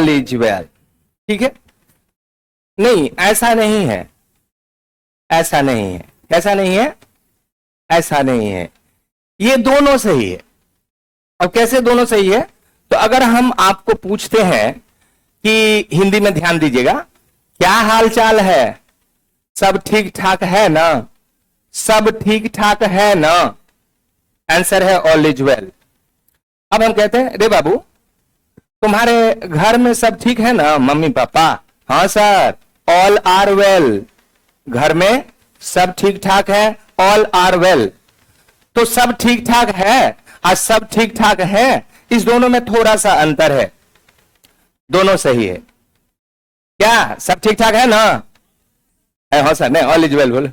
All is well. ठीक है, नहीं ऐसा नहीं है, ऐसा नहीं है, ऐसा नहीं है, ऐसा नहीं है, ये दोनों सही है। अब कैसे दोनों सही है? तो अगर हम आपको पूछते हैं कि हिंदी में ध्यान दीजिएगा, क्या हाल चाल है, सब ठीक ठाक है ना, सब ठीक ठाक है ना, आंसर है ऑल इज वेल। अब हम कहते हैं रे बाबू तुम्हारे घर में सब ठीक है ना, मम्मी पापा? हाँ सर, ऑल आर वेल, घर में सब ठीक ठाक है, ऑल आर वेल। तो सब ठीक ठाक है और सब ठीक ठाक है, इस दोनों में थोड़ा सा अंतर है, दोनों सही है। क्या सब ठीक ठाक है ना? हाँ सर, नहीं ऑल इज वेल बोलो।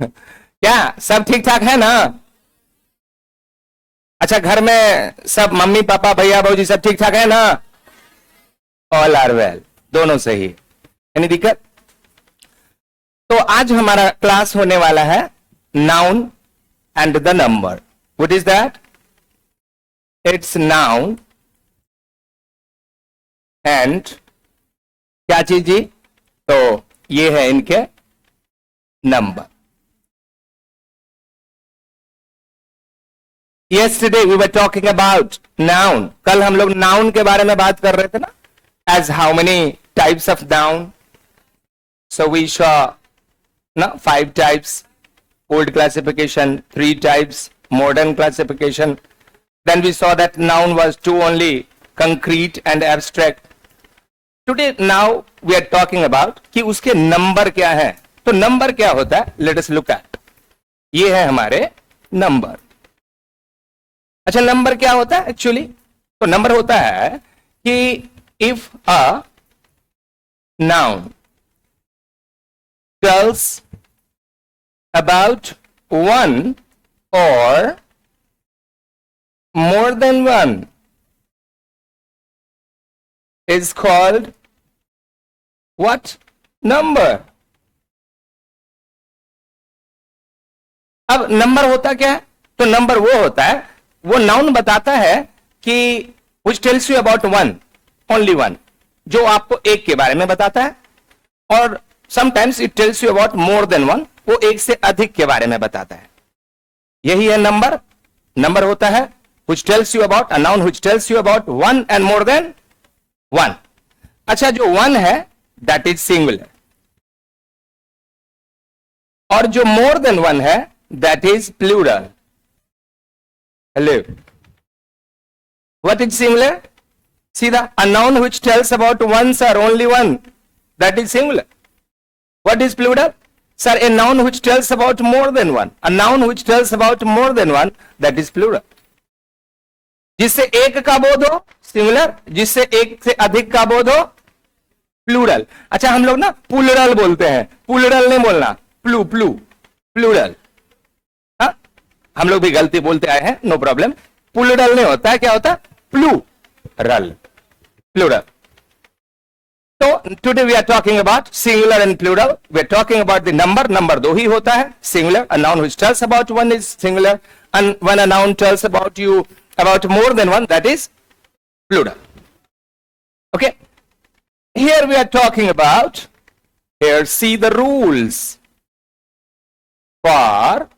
क्या सब ठीक ठाक है ना? अच्छा, घर में सब मम्मी पापा भैया भाजी सब ठीक ठाक है ना? ऑल आर वेल, दोनों सही। यानी दिक्कत? तो आज हमारा क्लास होने वाला है noun and the number. What is that? It's noun and क्या चीज जी? तो ये है इनके number. Yesterday we were talking about noun. कल हम लोग noun के बारे में बात कर रहे थे ना, as how many types of noun. So we saw no 5 types, old classification 3 types, modern classification. Then we saw that noun was 2 only, concrete and abstract. Today now we are talking about कि उसके number क्या है। तो number क्या होता है? Let us look at. ये है हमारे नंबर। अच्छा, नंबर क्या होता है एक्चुअली? तो नंबर होता है कि if a noun tells about one और more than one is called what? Number. अब नंबर होता क्या है? तो नंबर वो होता है, वो नाउन बताता है कि which tells you about one, only one, जो आपको एक के बारे में बताता है, और sometimes it tells you about more than one, वो एक से अधिक के बारे में बताता है। यही है नंबर। नंबर होता है which tells you about, a noun which tells you about one and more than one। अच्छा, जो one है that is singular, और जो more than one है that is plural। Hello. What is singular? See, a noun which tells about one, sir, only one, that is singular. What is plural? Sir, a noun which tells about more than one. A noun which tells about more than one, that is plural. जिससे एक का बोध हो singular, जिससे एक से अधिक का बोध हो प्लूरल। अच्छा, हम लोग ना प्लूरल बोलते हैं, प्लूरल नहीं बोलना, प्लूरल। हम लोग भी गलती बोलते आए हैं, नो प्रॉब्लम। प्लूरल नहीं होता है, क्या होता है? प्लूरल। तो today we are talking about singular and plural. We are talking about the number. Number दो ही होता है, singular, a noun which tells about one is singular, and when a noun tells about you about more than one, that is plural. Okay, here we are talking about, here see the rules for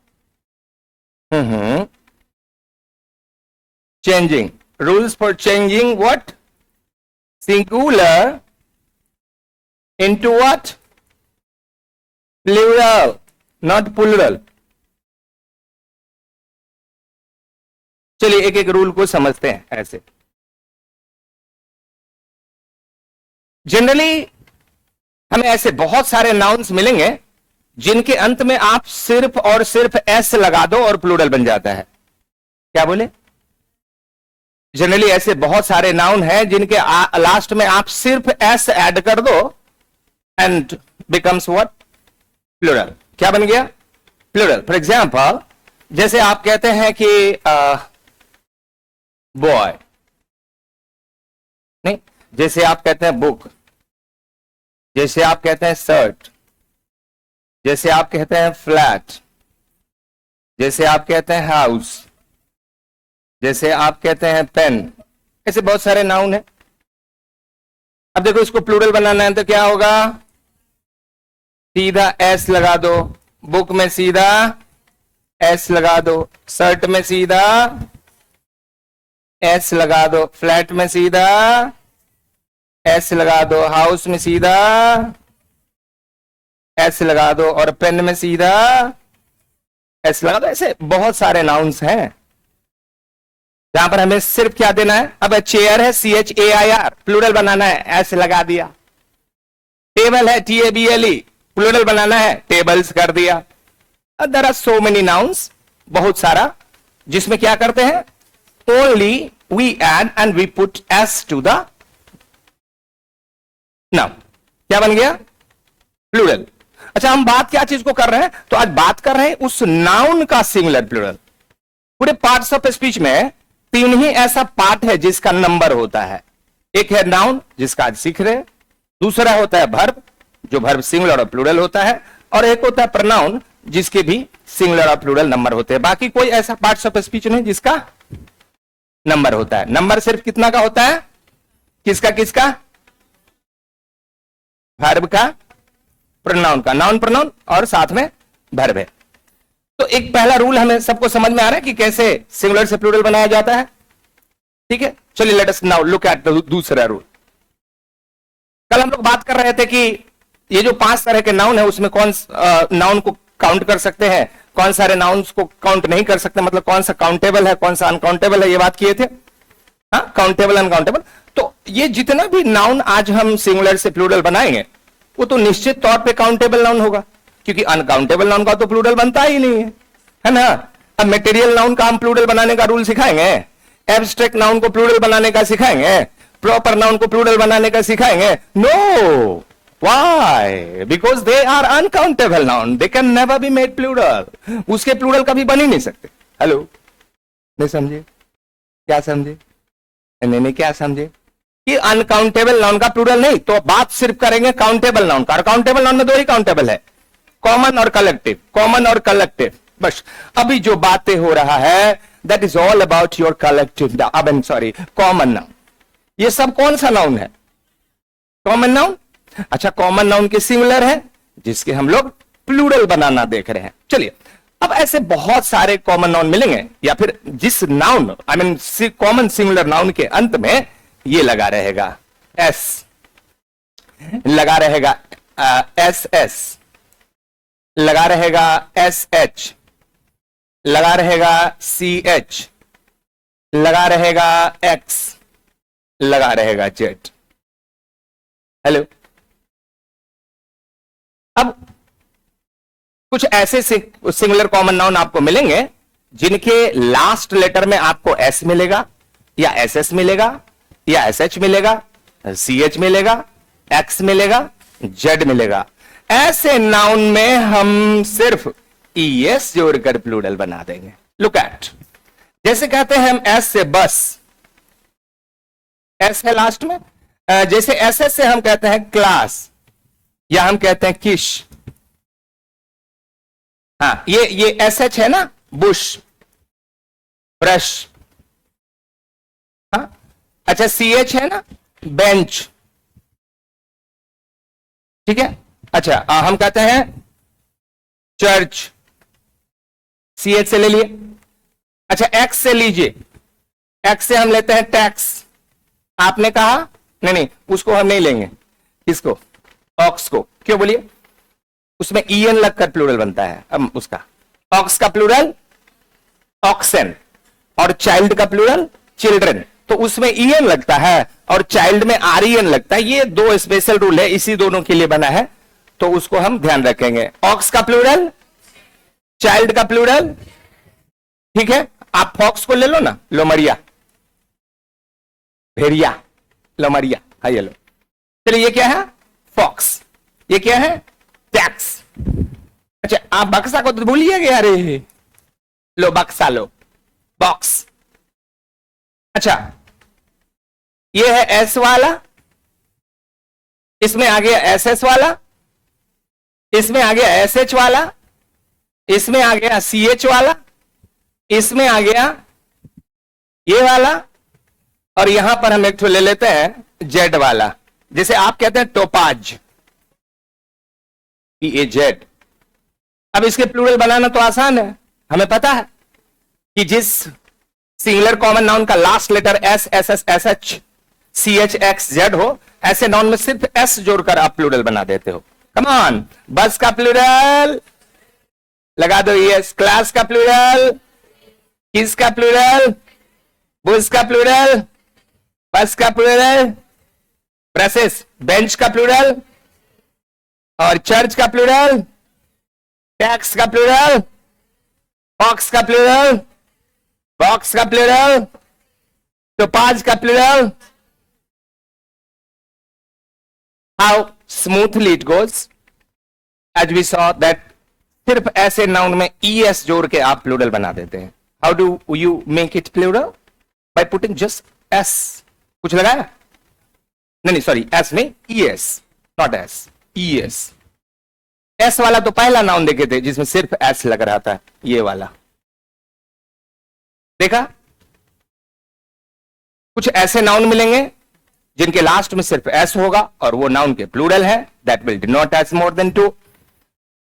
changing. Rules for changing what? Singular into what? Plural, not plural. चलिए एक एक rule को समझते हैं। ऐसे generally हमें ऐसे बहुत सारे नाउन्स मिलेंगे जिनके अंत में आप सिर्फ और सिर्फ एस लगा दो और प्लूरल बन जाता है। क्या बोले? जनरली ऐसे बहुत सारे नाउन हैं जिनके लास्ट में आप सिर्फ एस ऐड कर दो एंड बिकम्स व्हाट? प्लूरल। क्या बन गया? प्लूरल। फॉर एग्जाम्पल, जैसे आप कहते हैं कि बॉय, नहीं, जैसे आप कहते हैं बुक, जैसे आप कहते हैं शर्ट, जैसे आप कहते हैं फ्लैट, जैसे आप कहते हैं हाउस, जैसे आप कहते हैं पेन, ऐसे बहुत सारे नाउन हैं। अब देखो इसको प्लूरल बनाना है तो क्या होगा, सीधा एस लगा दो, बुक में सीधा एस लगा दो, शर्ट में सीधा एस लगा दो, फ्लैट में सीधा एस लगा दो, हाउस में सीधा एस लगा दो, और पेन में सीधा एस लगा दो। ऐसे बहुत सारे नाउन्स हैं जहां पर हमें सिर्फ क्या देना है। अब चेयर है CHAIR, प्लूरल बनाना है, एस लगा दिया। टेबल है TABLE, प्लूरल बनाना है, टेबल्स कर दिया। There are so many nouns, बहुत सारा, जिसमें क्या करते हैं, only we add and we put S to the noun. क्या बन गया, प्लूरल। अच्छा, हम बात क्या चीज को कर रहे हैं, तो आज बात कर रहे हैं उस नाउन का सिंगुलर प्लूरल। पूरे पार्ट्स ऑफ स्पीच में 3 ही ऐसा पार्ट है जिसका नंबर होता है। एक है नाउन, जिसका आज सीख रहे हैं, दूसरा होता है वर्ब, जो वर्ब सिंगुलर और प्लूरल होता है, और एक होता है प्रोनाउन, जिसके भी सिंगुलर और प्लूरल नंबर होते हैं। बाकी कोई ऐसा पार्ट्स ऑफ स्पीच नहीं जिसका नंबर होता है। नंबर सिर्फ कितना का होता है, किसका किसका, वर्ब का, प्रोनाउन का, नाउन प्रोनाउन और साथ में वर्ब है। तो एक पहला रूल हमें सबको समझ में आ रहा है कि कैसे सिंगुलर से प्लूरल बनाया जाता है। ठीक है, चलिए let us now look at the दूसरा रूल। कल हम लोग बात कर रहे थे कि ये जो 5 तरह के नाउन है उसमें कौन नाउन को काउंट कर सकते हैं, कौन सारे नाउन्स को काउंट नहीं कर सकते, मतलब कौन सा काउंटेबल है, कौन सा अनकाउंटेबल है, ये बात किए थे। हाँ, काउंटेबल अनकाउंटेबल। तो ये जितना भी नाउन आज हम सिंगुलर से प्लूरल बनाएंगे वो तो निश्चित तौर पे काउंटेबल नाउन होगा, क्योंकि अनकाउंटेबल नाउन का तो प्लूरल बनता ही नहीं है ना। अब मटेरियल नाउन का हम प्लूरल बनाने का रूल सिखाएंगे, एब्स्ट्रैक्ट नाउन को प्लूरल बनाने का सिखाएंगे, प्रॉपर नाउन को प्लूरल बनाने का सिखाएंगे? No, why? Because they are uncountable noun, they can never be made plural. उसके प्लूरल कभी बन ही नहीं सकते। हेलो, नहीं समझे? क्या समझे? नहीं, क्या समझे कि अनकाउंटेबल नाउन का प्लूरल नहीं, तो बात सिर्फ करेंगे काउंटेबल नाउन का। काउंटेबल नाउन में 2 ही काउंटेबल है, कॉमन और कलेक्टिव, कॉमन और कलेक्टिव। बस अभी जो बातें हो रहा है that is all about your collective, common noun. ये सब कौन सा नाउन है? Common noun. अच्छा, कॉमन नाउन के सिंगुलर है जिसके हम लोग प्लूरल बनाना देख रहे हैं। चलिए, अब ऐसे बहुत सारे कॉमन नाउन मिलेंगे, या फिर जिस नाउन कॉमन सिंगुलर नाउन के अंत में ये लगा रहेगा एस, लगा रहेगा SS, लगा रहेगा SH, लगा रहेगा CH, लगा रहेगा X, लगा रहेगा Z। हेलो, अब कुछ ऐसे सिंगुलर कॉमन नाउन आपको मिलेंगे जिनके लास्ट लेटर में आपको S मिलेगा, या SS मिलेगा, या SH मिलेगा, CH मिलेगा, X मिलेगा, Z मिलेगा। ऐसे नाउन में हम सिर्फ ES जोड़कर प्लूरल बना देंगे। लुक एट, जैसे कहते हैं हम S से बस, S है लास्ट में। जैसे SS से हम कहते हैं क्लास, या हम कहते हैं किश। हाँ, ये SH है ना, बुश, ब्रश। हाँ, अच्छा, CH है ना, बेंच। ठीक है, अच्छा, हम कहते हैं चर्च, CH से ले लिए। अच्छा, X से लीजिए, X से हम लेते हैं टैक्स। आपने कहा नहीं, उसको हम नहीं लेंगे। किसको? ऑक्स को। क्यों बोलिए? उसमें EN लगकर प्लूरल बनता है। अब उसका ऑक्स का प्लूरल ऑक्सन, और चाइल्ड का प्लूरल चिल्ड्रन, तो उसमें EN लगता है और चाइल्ड में REN लगता है। ये 2 स्पेशल रूल है, इसी दोनों के लिए बना है, तो उसको हम ध्यान रखेंगे। ऑक्स का प्लूरल, चाइल्ड का प्लूरल। ठीक है, आप फॉक्स को ले लो ना, लोमरिया, भेड़िया, लोमरिया। हाँ, ये लो। चलिए, ये क्या है? फॉक्स। ये क्या है? टैक्स। अच्छा, आप बक्सा को तो भूलिए गया। अरे लो, बक्सा लो, बॉक्स। अच्छा, ये है S वाला, इसमें आ गया SS वाला, इसमें आ गया SH वाला, इसमें आ गया CH वाला, इसमें आ गया ये वाला, और यहां पर हम एक ठो ले लेते हैं Z वाला। जैसे आप कहते हैं टोपाज, PAZ। अब इसके प्लूरल बनाना तो आसान है, हमें पता है कि जिस सिंगुलर कॉमन नाउन का last letter S, SS, SH, CH, X, Z हो, ऐसे नाउन में सिर्फ S जोड़कर आप प्लूरल बना देते हो। कम ऑन, बस का प्लूरल लगा दो यस, क्लास का प्लूरल, किस का प्लूरल, बुज का प्लूरल, बस का प्लूरल, ब्रसेस बेंच का प्लूरल, और चर्च का प्लूरल, टैक्स का प्लूरल, बॉक्स का प्लूरल, बॉक्स का प्लूरल, टोपाज का plural. How smoothly it goes, as we saw that सिर्फ ऐसे नाउन में ES जोड़ के आप प्लूरल बना देते हैं। How do you make it plural? By putting just S। कुछ लगाया? नहीं सॉरी, S नहीं, ES, not S, ES। S वाला तो पहला नाउन देखे थे जिसमें सिर्फ S लग रहा था, ये वाला देखा? कुछ ऐसे नाउन मिलेंगे जिनके लास्ट में सिर्फ S होगा और वो नाउन के प्लूरल है, that will denote as more than 2।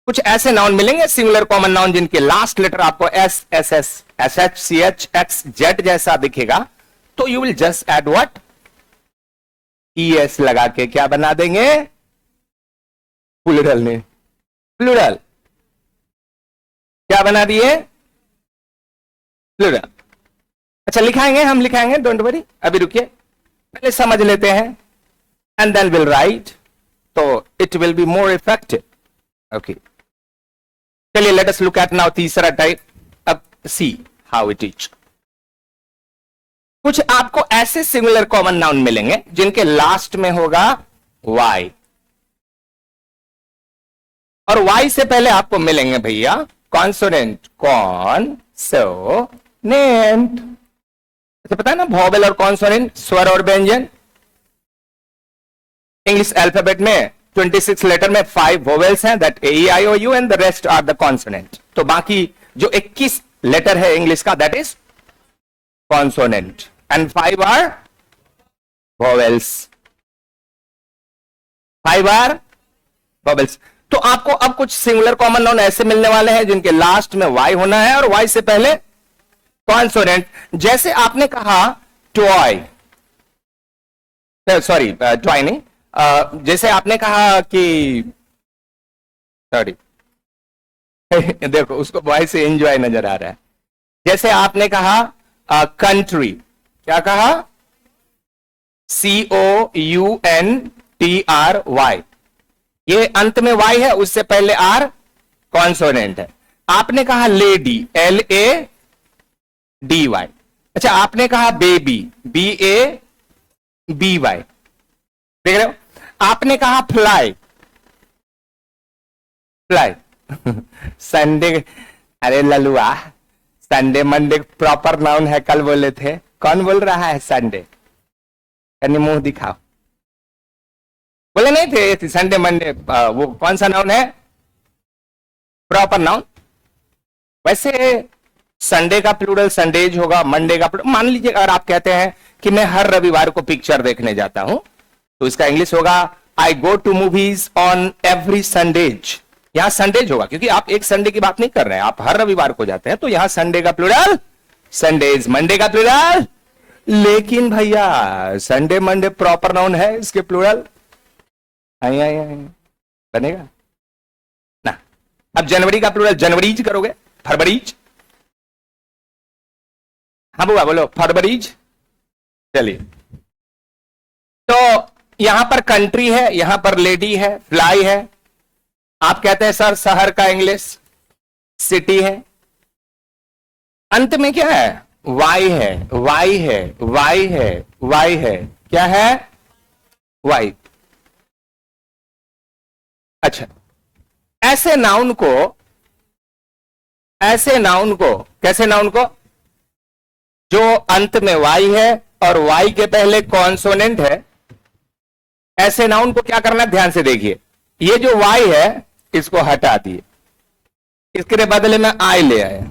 कुछ ऐसे नाउन मिलेंगे सिंगुलर कॉमन नाउन जिनके लास्ट लेटर आपको S, SS, SH, CH, X, Z जैसा दिखेगा, तो you will just add what, ES लगा के क्या बना देंगे? प्लूरल ने प्लूरल क्या बना दिए? प्लूरल। अच्छा लिखाएंगे, हम लिखाएंगे, डोंट वरी, अभी रुकिए, पहले समझ लेते हैं एंड देन विल राइट, तो it will be more effective. Okay, चलिए let us look at now तीसरा टाइप। अब सी हाउ इट इज। कुछ आपको ऐसे सिंगुलर कॉमन नाउन मिलेंगे जिनके लास्ट में होगा Y, और Y से पहले आपको मिलेंगे भैया कॉन्सोनेंट, कॉन्सोनेंट। अच्छा पता है ना, वॉवेल और कॉन्सोनेंट, स्वर और व्यंजन। इंग्लिश अल्फाबेट में 26 लेटर में 5 वोवेल्स हैं, that AEIOU, and the rest are the consonant. तो बाकी जो 21 लेटर है इंग्लिश का, that is consonant, and 5 are vowels, 5 are vowels. तो आपको अब कुछ सिंगुलर कॉमन नाउन ऐसे मिलने वाले हैं जिनके लास्ट में Y होना है और Y से पहले कॉन्सोनेंट। जैसे आपने कहा टॉय, सॉरी टॉय नहीं, जैसे आपने कहा कि सॉरी देखो उसको बॉय से एंजॉय नजर आ रहा है। जैसे आपने कहा कंट्री, क्या कहा? COUNTRY, ये अंत में Y है, उससे पहले R कॉन्सोनेंट है। आपने कहा लेडी, LADY। अच्छा आपने कहा बेबी, BABY, देख रहे हो? आपने कहा फ्लाई, फ्लाई संडे, अरे ललुआ, संडे मंडे प्रॉपर नाउन है, कल बोले थे। कौन बोल रहा है संडे? कहीं मुंह दिखाओ, बोले नहीं थे संडे मंडे, वो कौन सा नाउन है? Proper noun. वैसे संडे का प्लूरल संडेज होगा, मंडे का प्लूरल, मान लीजिए अगर आप कहते हैं कि मैं हर रविवार को पिक्चर देखने जाता हूं, तो इसका इंग्लिश होगा I go to movies on every Sundays. यहां संडेज होगा क्योंकि आप एक संडे की बात नहीं कर रहे हैं, आप हर रविवार को जाते हैं, तो यहां संडे का प्लूरल संडेज, मंडे का प्लूरल। लेकिन भैया संडे मंडे प्रॉपर नाउन है, इसके प्लूरल बनेगा ना। अब जनवरी का प्लूरल जनवरीज करोगे, फरवरीज। हाँ बुआ बोलो, फरवरीज। चलिए, तो यहां पर कंट्री है, यहां पर लेडी है, फ्लाई है। आप कहते हैं सर शहर का इंग्लिश सिटी है। अंत में क्या है? वाई है, वाई है, वाई है, वाई है, क्या है? वाई। अच्छा, ऐसे नाउन को कैसे नाउन को जो अंत में वाई है और वाई के पहले कॉन्सोनेंट है, ऐसे नाउन को क्या करना है? ध्यान से देखिए, ये जो वाई है इसको हटा दिए, इसके बदले में आई ले आए,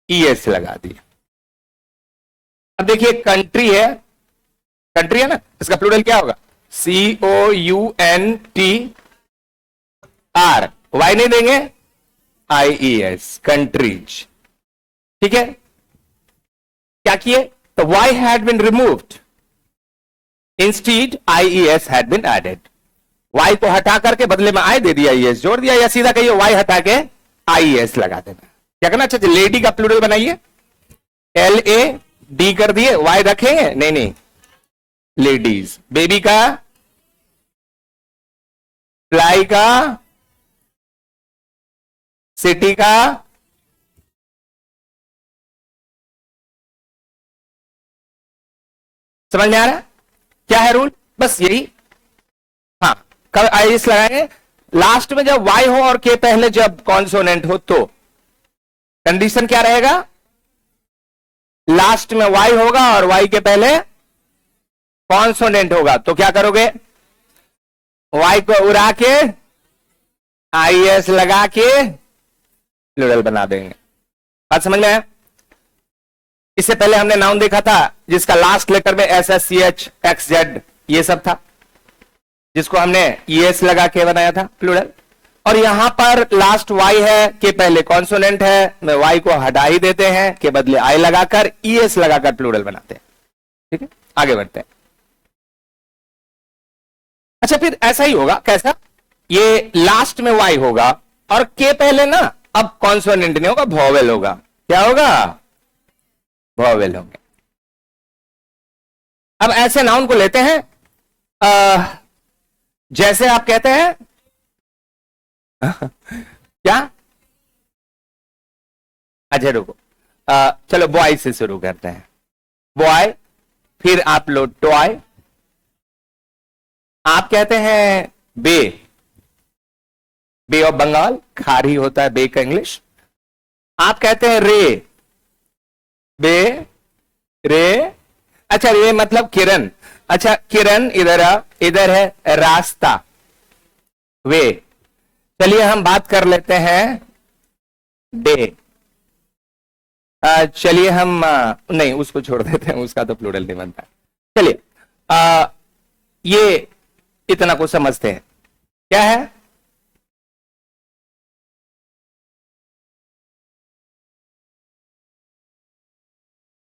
ES लगा दिए। अब देखिए कंट्री है ना, इसका प्लूरल क्या होगा? COUNTR, वाई नहीं देंगे, IES, कंट्रीज। ठीक है, क्या किए, तो y had been removed, instead IES had been added. Y को हटा करके बदले में आई दे दिया, IES जोड़ दिया, या सीधा कहिए वाई हटा के IES लगा देना। क्या करना, अच्छा लेडी का प्लूरल बनाइए, LAD कर दिए, वाई रखेंगे, नहीं नहीं, लेडीज। बेबी का, फ्लाई का, सिटी का, समझ में आ रहा है क्या है रूल, बस यही। हाँ, कब IES लगाएंगे, लास्ट में जब वाई हो और के पहले जब कॉन्सोनेंट हो, तो कंडीशन क्या रहेगा, लास्ट में वाई होगा और वाई के पहले कॉन्सोनेंट होगा, तो क्या करोगे, वाई को उड़ा के IES लगा के प्लूरल बना देंगे। बात समझ में आया। इससे पहले हमने नाउन देखा था जिसका लास्ट लेटर में SSCH XZ ये सब था, जिसको हमने ES लगा के बनाया था प्लूरल। और यहां पर लास्ट वाई है, के पहले कॉन्सोनेंट है, में वाई को हटा ही देते हैं, के बदले आई लगाकर ES लगाकर प्लूरल बनाते हैं। ठीक है, आगे बढ़ते हैं। अच्छा, फिर ऐसा ही होगा, कैसा, ये लास्ट में वाई होगा और के पहले ना अब कॉन्सोनेंट नहीं होगा, वॉवेल होगा। क्या होगा, वॉवेल होंगे। अब ऐसे नाउन को लेते हैं, जैसे आप कहते हैं क्या, अच्छा रुको, चलो बॉय से शुरू करते हैं, बॉय, फिर आप लो टॉय, आप कहते हैं बे ऑफ बंगाल, खारी होता है बे का इंग्लिश। आप कहते हैं रे, अच्छा रे मतलब किरण, अच्छा किरण इधर है रास्ता, वे। चलिए हम बात कर लेते हैं डे, चलिए हम नहीं उसको छोड़ देते हैं, उसका तो प्लूरल नहीं बनता। चलिए ये इतना को समझते हैं, क्या है,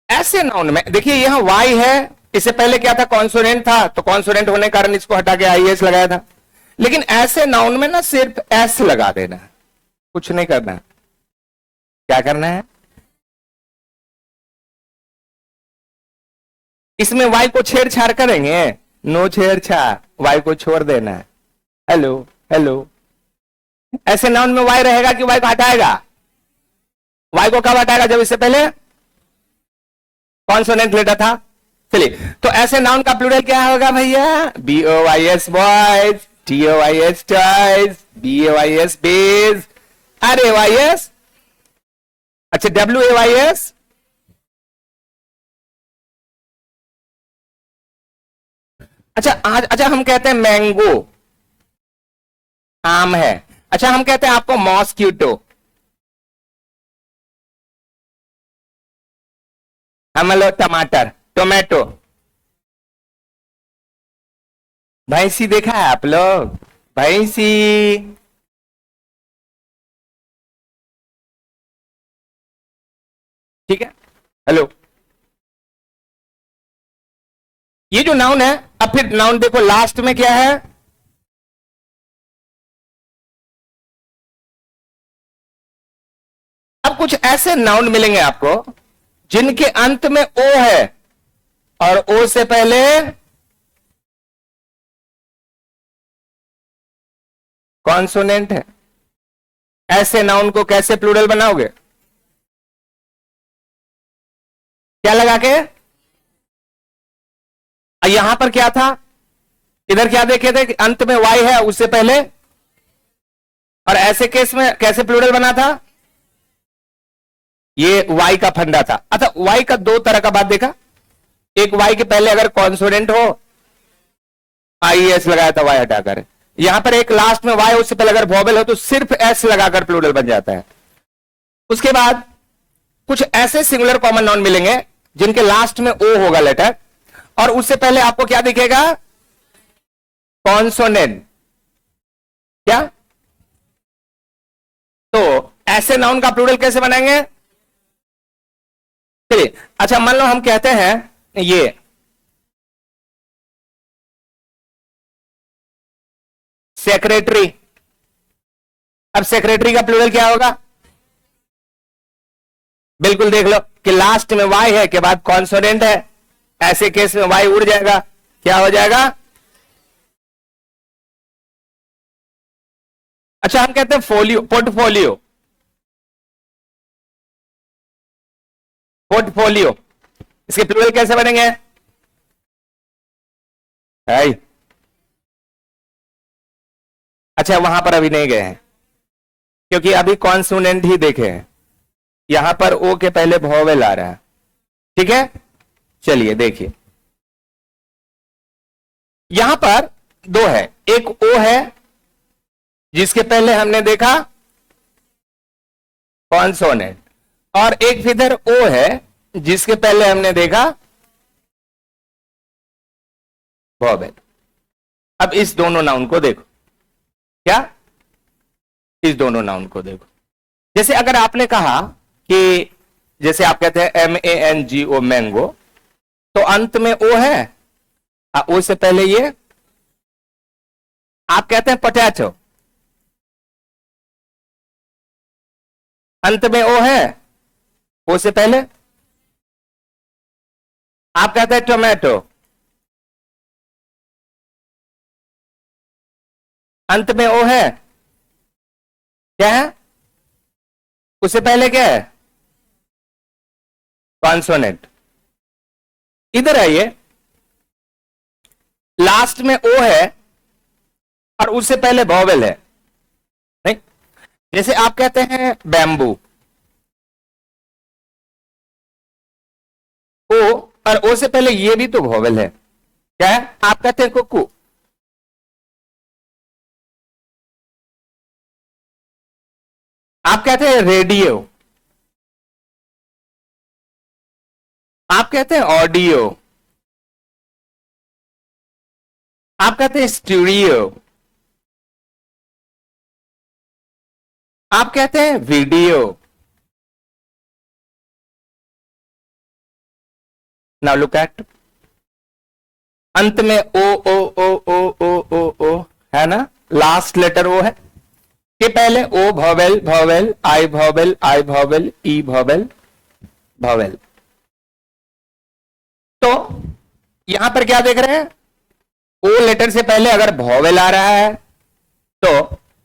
ऐसे नाउन में देखिए यहां वाई है, इससे पहले क्या था, कॉन्सोनेंट था, तो कॉन्सोनेंट होने के कारण इसको हटा के IES लगाया था। लेकिन ऐसे नाउन में ना सिर्फ एस लगा देना है, कुछ नहीं करना। क्या करना है, इसमें वाई को छेड़छाड़ करेंगे, नो छेड़छाड़, वाई को छोड़ देना है। हेलो हेलो, ऐसे नाउन में वाई रहेगा कि वाई को हटाएगा, वाई को कब हटाएगा, जब इससे पहले कॉन्सोनेंट लेटर था। चलिए, तो ऐसे नाउन का प्लूरल क्या होगा भैया, BOYS boys, TOYS toys, BAYS bays, RAYS, अच्छा WAYS, अच्छा हम कहते हैं मैंगो, आम है। अच्छा हम कहते हैं आपको मॉस्क्यूटो, हम लो टमाटर, टोमेटो। भैंसी देखा है आप लोग, भैंसी, ठीक है। हेलो, ये जो नाउन है, अब फिर नाउन देखो लास्ट में क्या है, अब कुछ ऐसे नाउन मिलेंगे आपको जिनके अंत में ओ है और ओ से पहले कॉन्सोनेंट है। ऐसे नाउन को कैसे प्लूरल बनाओगे, क्या लगा के, यहां पर क्या था, इधर क्या देखे थे कि अंत में वाई है उससे पहले, और ऐसे केस में कैसे प्लूरल बना था, ये वाई का फंडा था। अच्छा वाई का दो तरह का बात देखा, एक वाई के पहले अगर कॉन्सोनेंट हो, IES लगाया था वाई हटाकर, यहां पर एक लास्ट में वाई उससे पहले अगर वॉवेल हो तो सिर्फ एस लगाकर प्लूरल बन जाता है। उसके बाद कुछ ऐसे सिंगुलर कॉमन नाउन मिलेंगे जिनके लास्ट में ओ होगा लेटर, और उससे पहले आपको क्या दिखेगा, कॉन्सोनेंट, क्या? तो ऐसे नाउन का प्लूरल कैसे बनाएंगे? चलिए, अच्छा मान लो हम कहते हैं ये सेक्रेटरी। अब सेक्रेटरी का प्लूरल क्या होगा? बिल्कुल देख लो कि लास्ट में वाई है के बाद कॉन्सोनेंट है, ऐसे केस में वाई उड़ जाएगा, क्या हो जाएगा? अच्छा हम कहते हैं फोलियो, पोर्टफोलियो, पोर्टफोलियो, इसके प्लूरल कैसे बनेंगे? है? अच्छा वहां पर अभी नहीं गए हैं क्योंकि अभी कॉन्सोनेंट ही देखे हैं, यहां पर ओ के पहले वोवेल आ रहा है, ठीक है? चलिए देखिए, यहां पर दो है, एक ओ है जिसके पहले हमने देखा कॉन्सोनेंट, और एक इधर ओ है जिसके पहले हमने देखा वोवेल। अब इस दोनों नाउन को देखो, क्या? इस दोनों नाउन को देखो, जैसे अगर आपने कहा कि जैसे आप कहते हैं MANGO मैंगो, तो अंत में ओ है, ओ से पहले ये, आप कहते हैं पोटैटो, अंत में ओ है, ओ से पहले, आप कहते हैं टोमेटो, अंत में ओ है, क्या है? उससे पहले क्या है? कॉन्सोनेंट। इधर आइए, लास्ट में ओ है और उससे पहले वोवेल है, नहीं? जैसे आप कहते हैं बैम्बू, ओ और ओ से पहले ये भी तो वोवेल है, क्या है? आप कहते हैं कुकू, आप कहते हैं रेडियो, आप कहते हैं ऑडियो, आप कहते हैं स्टूडियो, आप कहते हैं वीडियो। नाउ लुक एट, अंत में ओ ओ ओ ओ ओ ओ ओ है ना, लास्ट लेटर ओ है, के पहले ओ वोवेल वोवेल, आई वोवेल आई वोवेल, ई वोवेल वोवेल। तो यहां पर क्या देख रहे हैं? ओ लेटर से पहले अगर वोवेल आ रहा है तो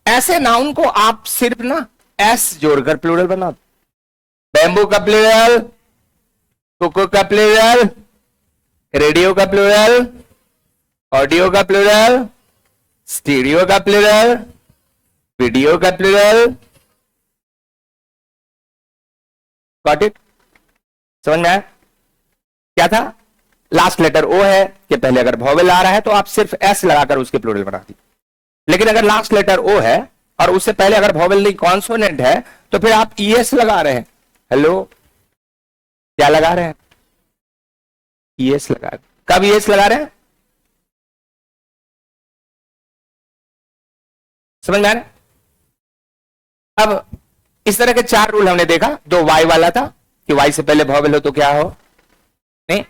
ऐसे नाउन को आप सिर्फ ना एस जोड़कर प्लूरल बना दो। बैम्बू का प्लूरल, कुकू का प्लूरल, रेडियो का प्लूरल, ऑडियो का प्लूरल, स्टीरियो का प्लूरल, वीडियो का प्लूरल। Got it? समझ में आया? क्या था? लास्ट लेटर ओ है कि पहले अगर वोवेल आ रहा है तो आप सिर्फ एस लगाकर उसके प्लूरल बना दी, लेकिन अगर लास्ट लेटर ओ है और उससे पहले अगर वोवेल नहीं कॉन्सोनेंट है तो फिर आप ईएस लगा रहे हैं। हेलो, क्या लगा रहे हैं? ईएस लगा रहे हैं। कब ईएस लगा रहे हैं? समझ में आ रहा है? अब इस तरह के चार रूल हमने देखा। दो वाई वाला था कि वाई से पहले वोवेल हो तो क्या हो, नहीं,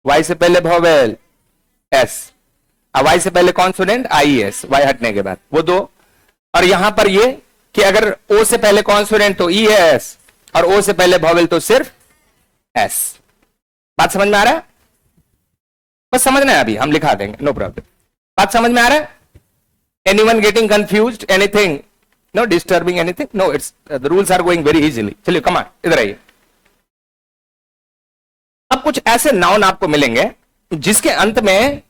वाई से पहले वोवेल एस, अब वाई से पहले कॉन्सोनेंट आई एस, वाई हटने के बाद, वो दो। और यहां पर ये कि अगर ओ से पहले कॉन्सोनेंट तो ई है एस, और ओ से पहले वोवेल तो सिर्फ एस। बात समझ में आ रहा है? बस समझना है, अभी हम लिखा देंगे, नो प्रॉब्लम। बात समझ में आ रहा है? Anyone getting confused, anything, no disturbing anything? No, it's the rules are going very easily. चलिए कम ऑन, इधर आइए। अब कुछ ऐसे नाउन आपको मिलेंगे जिसके अंत में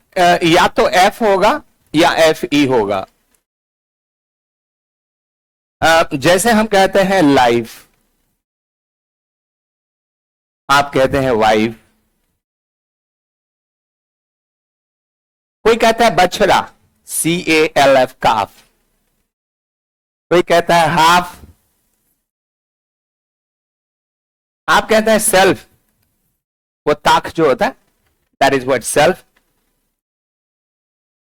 या तो एफ होगा या एफ ई होगा। जैसे हम कहते हैं लाइफ, आप कहते हैं वाइफ, कोई कहता है बछड़ा, CALF काफ, कोई कहता है हाफ, आप कहते हैं सेल्फ, वो ताक जो होता है, दैट इज व्हाट सेल्फ।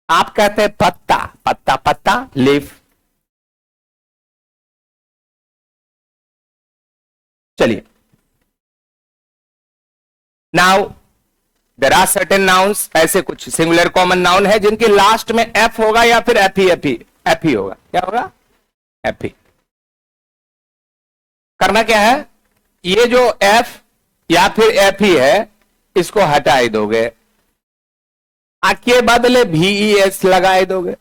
आप कहते हैं पत्ता, पत्ता पत्ता, लीफ। चलिए, now there are certain nouns, ऐसे कुछ सिंगुलर कॉमन नाउन है जिनके लास्ट में एफ होगा या फिर एफ ही होगा। क्या होगा? एफ ही। करना क्या है, ये जो एफ या फिर एफ ही है इसको हटा ही दोगे, के बदले VES लगाए दोगे।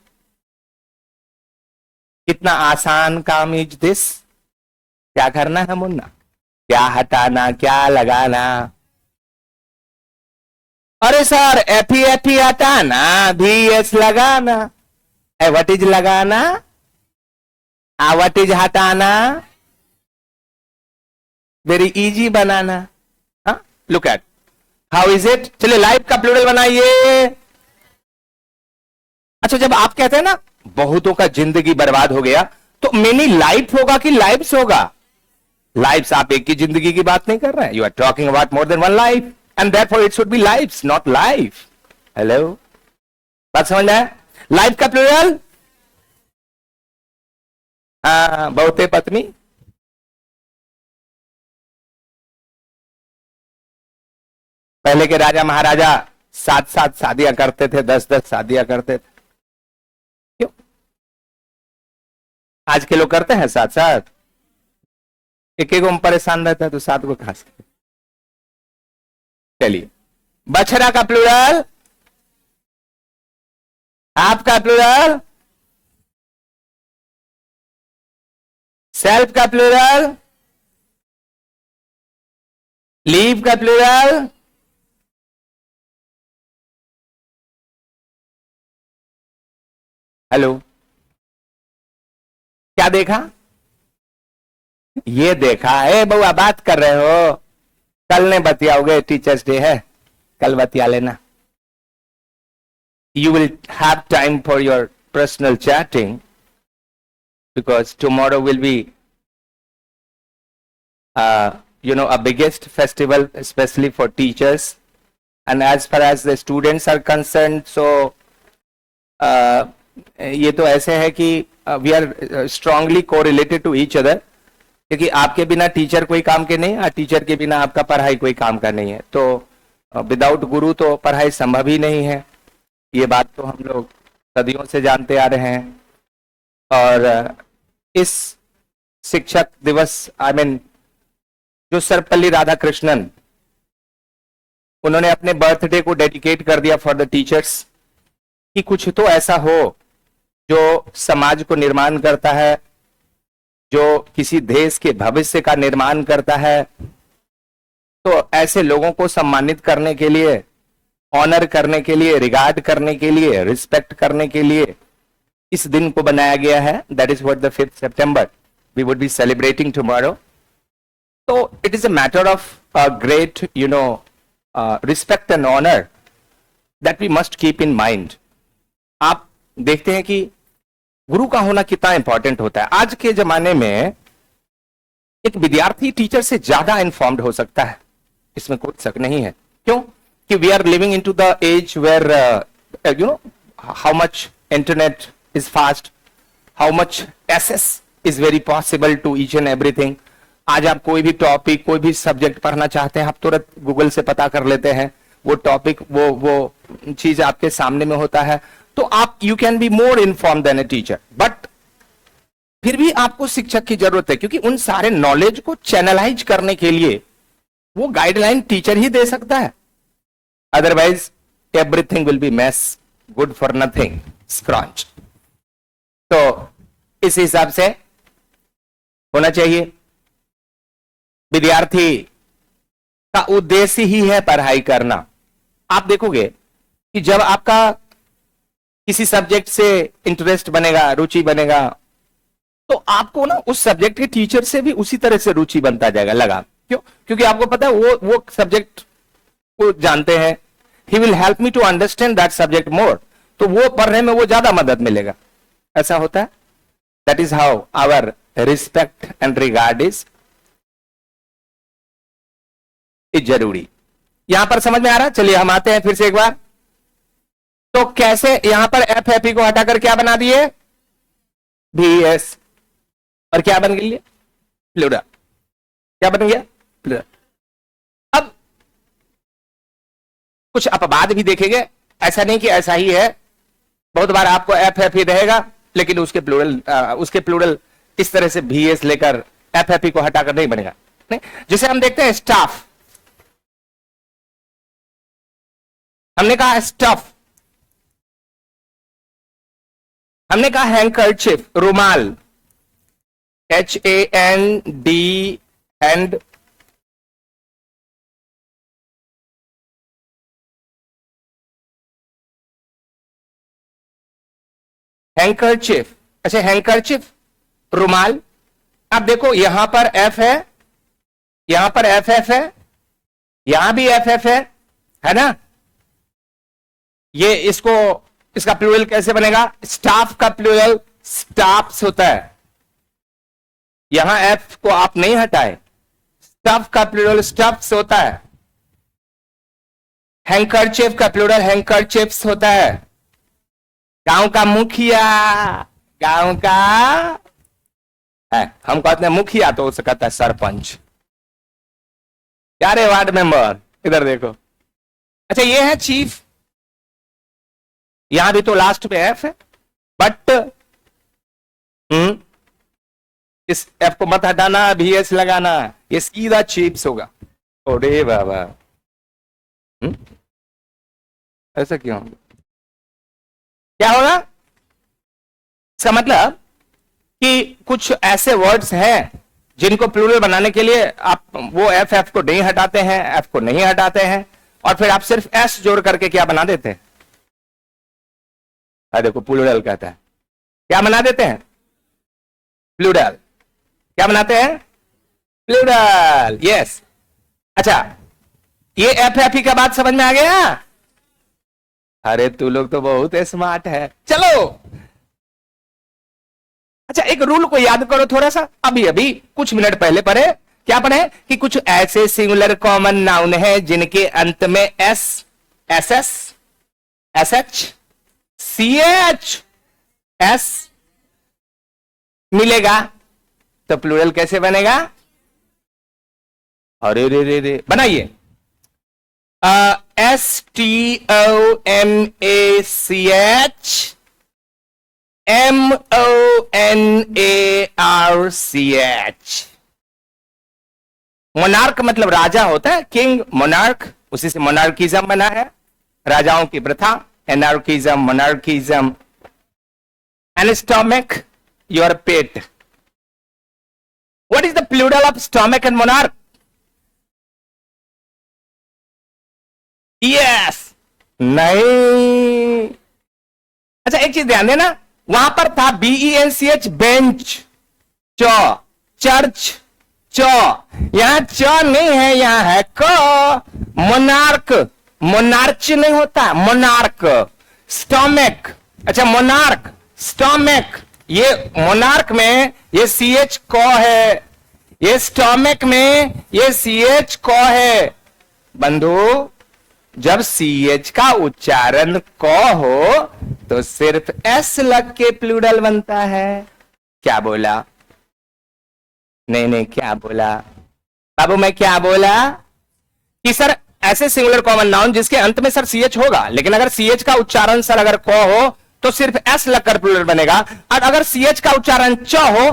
कितना आसान काम इज दिस। क्या करना है मुन्ना? क्या हटाना, क्या लगाना? अरे सर एफ ही हटाना, VES लगाना। व्हाट इज लगाना, व्हाट इज हटाना? Very easy banana. Look at how is it. चलिए लाइफ का प्लूरल बनाइए। अच्छा, जब आप कहते हैं ना बहुतों का जिंदगी बर्बाद हो गया, तो मेनी लाइफ होगा कि लाइफ्स होगा? लाइफ्स। आप एक की जिंदगी की बात नहीं कर रहे हैं, you are talking about more than one life and therefore it should be lifes not life. Hello, बात समझ में आया? लाइफ का प्लूरल बहुते पत्नी। पहले के राजा महाराजा 7-7 शादियां करते थे, 10-10 शादियां करते थे। क्यों? आज के लोग करते हैं 7-7? एक एक परेशान रहता है तो 7 को खास। चलिए, बछड़ा का प्लूरल, आपका प्लूरल, सेल्फ का प्लूरल, लीव का प्लूरल, हेलो, क्या देखा? ये देखा है बउआ, बात कर रहे हो? कल ने बतियाओगे, टीचर्स डे है, कल बतिया लेना। You will have time for your personal chatting because tomorrow will be a biggest festival especially for teachers, and as far as the students are concerned, so ये तो ऐसे है कि we are strongly correlated to each other, क्योंकि आपके बिना teacher कोई काम के नहीं, और टीचर के बिना आपका पढ़ाई कोई काम का नहीं है। तो विदाउट गुरु तो पढ़ाई संभव ही नहीं है। ये बात तो हम लोग सदियों से जानते आ रहे हैं। और इस शिक्षक दिवस जो सर्वपल्ली राधाकृष्णन, उन्होंने अपने बर्थडे को डेडिकेट कर दिया फॉर द टीचर्स, कि कुछ तो ऐसा हो जो समाज को निर्माण करता है, जो किसी देश के भविष्य का निर्माण करता है। तो ऐसे लोगों को सम्मानित करने के लिए, ऑनर करने के लिए, रिगार्ड करने के लिए, रिस्पेक्ट करने के लिए इस दिन को बनाया गया है। That is what the 5th September we would be celebrating tomorrow. तो it is a matter of great respect and honour that we must keep in mind. आप देखते हैं कि गुरु का होना कितना इंपॉर्टेंट होता है। आज के जमाने में एक विद्यार्थी टीचर से ज्यादा इन्फॉर्म्ड हो सकता है, इसमें कोई शक नहीं है। क्यों? कि we are living into the age where how much internet is fast, how much access is very possible to each and everything. आज आप कोई भी टॉपिक, कोई भी सब्जेक्ट पढ़ना चाहते हैं, आप तुरंत गूगल से पता कर लेते हैं। वो टॉपिक, वो चीज आपके सामने में होता है, तो आप you can be more inform than a teacher. But फिर भी आपको शिक्षक की जरूरत है, क्योंकि उन सारे नॉलेज को चैनलाइज करने के लिए वो गाइडलाइन टीचर ही दे सकता है। Otherwise everything will be mess, good for nothing, scratch. तो इस हिसाब से होना चाहिए। विद्यार्थी का उद्देश्य ही है पढ़ाई करना। आप देखोगे कि जब आपका किसी सब्जेक्ट से इंटरेस्ट बनेगा, रुचि बनेगा, तो आपको ना उस सब्जेक्ट के टीचर से भी उसी तरह से रुचि बनता जाएगा, लगा। क्यों? क्योंकि आपको पता है वो सब्जेक्ट को जानते हैं। He will help me to understand that subject more, तो वो पढ़ने में वो ज्यादा मदद मिलेगा। ऐसा होता है। That is how our respect and regard is जरूरी। यहां पर समझ में आ रहा है? चलिए हम आते हैं फिर से एक बार। तो कैसे यहां पर एफ एफ ई को हटाकर क्या बना दिए, VES, और क्या बन गई प्लूरल, क्या बन गया प्लूरल। अब कुछ अपवाद भी देखेंगे, ऐसा नहीं कि ऐसा ही है, बहुत बार आपको एफ एफ ई रहेगा लेकिन उसके प्लूरल इस तरह से VS लेकर एफ एफ ई को हटाकर नहीं बनेगा, नहीं। जिसे हम देखते हैं स्टाफ, हमने कहा स्टफ, हमने कहा हैंकरचिफ, रुमाल, HAND, हैंड, हैंकरचिफ। अच्छा, हैंकरचिफ, रुमाल। अब देखो यहां पर एफ है, यहां पर एफ एफ है, यहां भी एफ एफ है ना। ये इसका प्लूरल कैसे बनेगा, स्टाफ का प्लूरल स्टाफ्स होता है, यहां एफ को आप नहीं हटाए, स्टफ का प्लूरल स्टफ्स होता है, हैंकरचिफ का प्लूरल हैंकरचिफ्स होता है, गांव का मुखिया, गांव का है, हम कहते हैं मुखिया तो उसे कहता है सरपंच, यारे वार्ड मेंबर, इधर देखो। अच्छा, ये है चीफ, यहां भी तो लास्ट पे एफ है, बट इस एफ को मत हटाना, VS लगाना, ये सीधा चीप्स होगा। ओरे बाबा, ऐसा क्यों, क्या होगा, इसका मतलब कि कुछ ऐसे वर्ड्स हैं जिनको प्लूरल बनाने के लिए आप वो एफ एफ को नहीं हटाते हैं, एफ को नहीं हटाते हैं, और फिर आप सिर्फ एस जोड़ करके क्या बना देते हैं, देखो प्लूरल कहता है, क्या बना देते हैं प्लूरल, क्या बनाते हैं प्लूरल, यस। अच्छा, ये एफ एफ ई का बात समझ में आ गया, अरे तू लोग तो बहुत स्मार्ट है, चलो। अच्छा, एक रूल को याद करो थोड़ा सा, अभी अभी कुछ मिनट पहले पढ़े, क्या पढ़े कि कुछ ऐसे सिंगुलर कॉमन नाउन है जिनके अंत में S, S S, S H, CH, S मिलेगा, तो प्लूरल कैसे बनेगा, अरे रे रे रे, बनाइए, STOMACH MONARCH। मोनार्क मतलब राजा होता है, किंग, मोनार्क, उसी से मोनार्किज्म बना है, राजाओं की प्रथा, anarchism, monarchism, and stomach, your पेट। What is the plural of stomach and monarch, yes, नहीं। अच्छा, एक चीज ध्यान देना, वहां पर था BENCH, बेंच, चर्च, यहां च नहीं है, यहां है क, मोनार्क, मोनार्च नहीं होता, मोनार्क, स्टोमक। अच्छा, मोनार्क, स्टोमक, ये मोनार्क में ये CH क है, ये स्टोमक में ये CH क है। बंधु, जब CH का उच्चारण क हो तो सिर्फ S लग के प्लूरल बनता है। क्या बोला, नहीं नहीं, क्या बोला बाबू, मैं क्या बोला कि सर ऐसे सिंगुलर कॉमन नाउन जिसके अंत में सर CH होगा, लेकिन अगर CH का उच्चारण सर अगर क हो तो सिर्फ S लगकर प्लूरल बनेगा, और अगर CH का उच्चारण च हो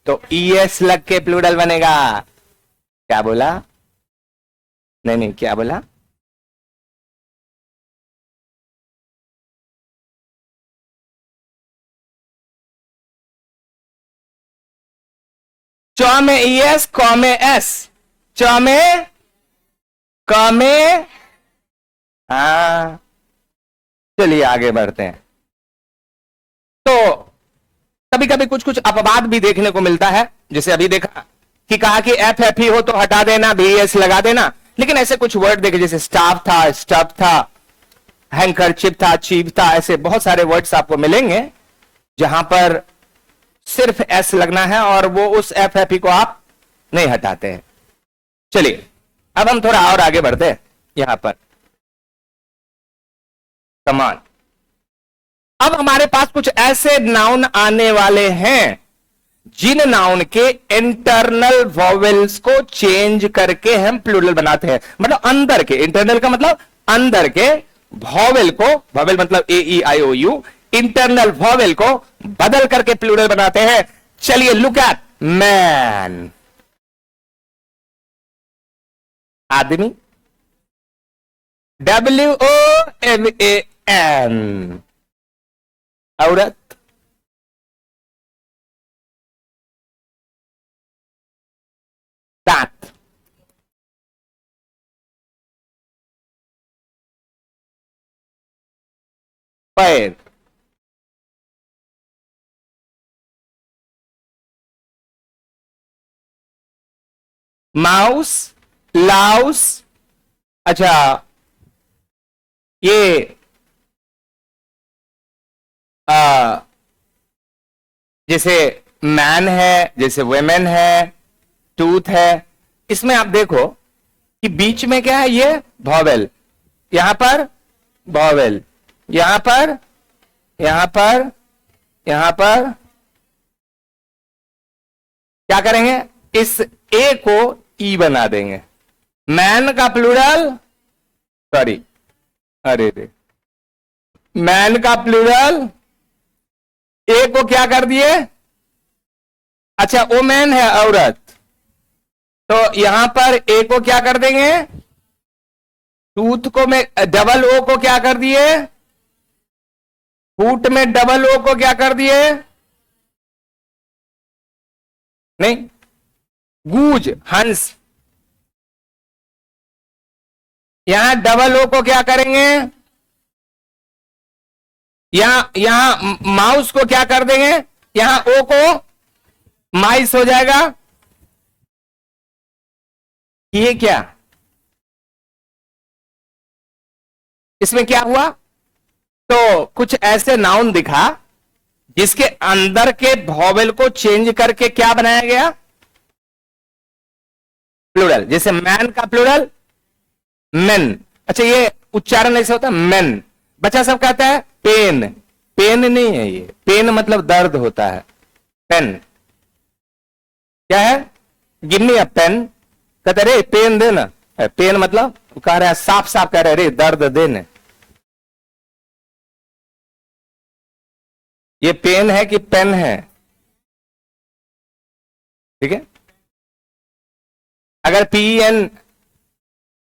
तो ES लग के प्लूरल बनेगा। क्या बोला, नहीं नहीं, क्या बोला, च में ES, क में S, च में क में, हाँ, चलिए आगे बढ़ते हैं। तो कभी कभी कुछ कुछ अपवाद भी देखने को मिलता है, जैसे अभी देखा कि कहा कि एफ एफ ही हो तो हटा देना, VS लगा देना, लेकिन ऐसे कुछ वर्ड देखे जैसे स्टाफ था, स्टफ था, हैंकरचिप था, चीफ था, ऐसे बहुत सारे वर्ड्स आपको मिलेंगे जहां पर सिर्फ एस लगना है और वो उस एफ एफ को आप नहीं हटाते हैं। चलिए अब हम थोड़ा और आगे बढ़ते हैं। यहां पर कमान, अब हमारे पास कुछ ऐसे नाउन आने वाले हैं जिन नाउन के इंटरनल वॉवेल्स को चेंज करके हम प्लूरल बनाते हैं, मतलब अंदर के, इंटरनल का मतलब अंदर के वॉवेल को, वॉवेल मतलब ए ई आई ओ यू, इंटरनल वॉवेल को बदल करके प्लूरल बनाते हैं। चलिए लुक एट मैन, आदमी, WOMAN, औरत, दांत, पैर, माउस, लाउस, अच्छा ये जैसे मैन है, जैसे वेमेन है, टूथ है, इसमें आप देखो कि बीच में क्या है, ये वॉवेल, यहां पर वॉवेल, यहां पर, यहां पर, यहां पर, क्या करेंगे, इस ए को ई बना देंगे। मैन का प्लूरल, सॉरी, अरे रे, मैन का प्लूरल ए को क्या कर दिए, अच्छा ओ मैन है औरत, तो यहां पर ए को क्या कर देंगे, टूथ को में डबल ओ को क्या कर दिए, फूट में डबल ओ को क्या कर दिए, नहीं, गूज, हंस, यहां डबल ओ को क्या करेंगे, यहां माउस को क्या कर देंगे, यहां ओ को माइस हो जाएगा। ये क्या, इसमें क्या हुआ, तो कुछ ऐसे नाउन दिखा जिसके अंदर के वॉवेल को चेंज करके क्या बनाया गया, प्लूरल। जैसे मैन का प्लूरल मेन, अच्छा ये उच्चारण ऐसे होता है मेन, बच्चा सब कहता है पेन, पेन नहीं है ये, पेन मतलब दर्द होता है, पेन क्या है, गिव अ पेन, कहते रे पेन देना, पेन मतलब कह रहा है, साफ साफ कह रहे रे दर्द देने, ये पेन है कि पेन है, ठीक है। अगर PEN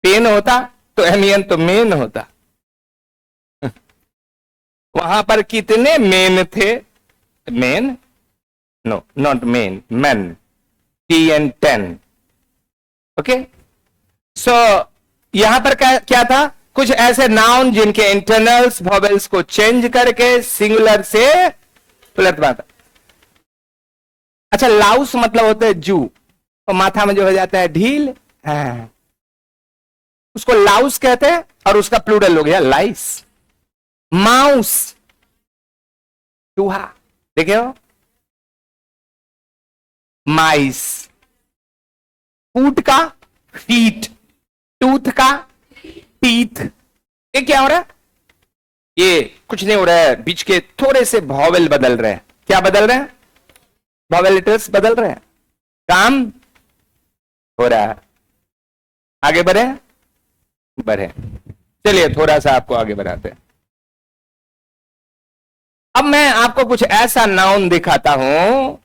पेन होता तो MEN तो मेन होता। वहां पर कितने मेन थे, men, no not men, man, TN 10, okay. So यहां पर क्या था, कुछ ऐसे नाउन जिनके इंटरनल्स वॉवेल्स को चेंज करके सिंगुलर से प्लूरल बनाता। अच्छा लाउस मतलब होता है जू, और माथा में जो हो जाता है ढील, उसको लाउस कहते हैं, और उसका प्लूरल हो गया लाइस। माउस, चूहा, देखे हो, माइस, फूट का फीट, टूथ का टीथ, ये क्या हो रहा है, ये कुछ नहीं हो रहा है, बीच के थोड़े से वॉवेल बदल रहे हैं, क्या बदल रहे हैं, वॉवेल लेटर्स बदल रहे हैं, काम हो रहा है, आगे बढ़े बढ़े, चलिए थोड़ा सा आपको आगे बढ़ाते हैं। अब मैं आपको कुछ ऐसा नाउन दिखाता हूं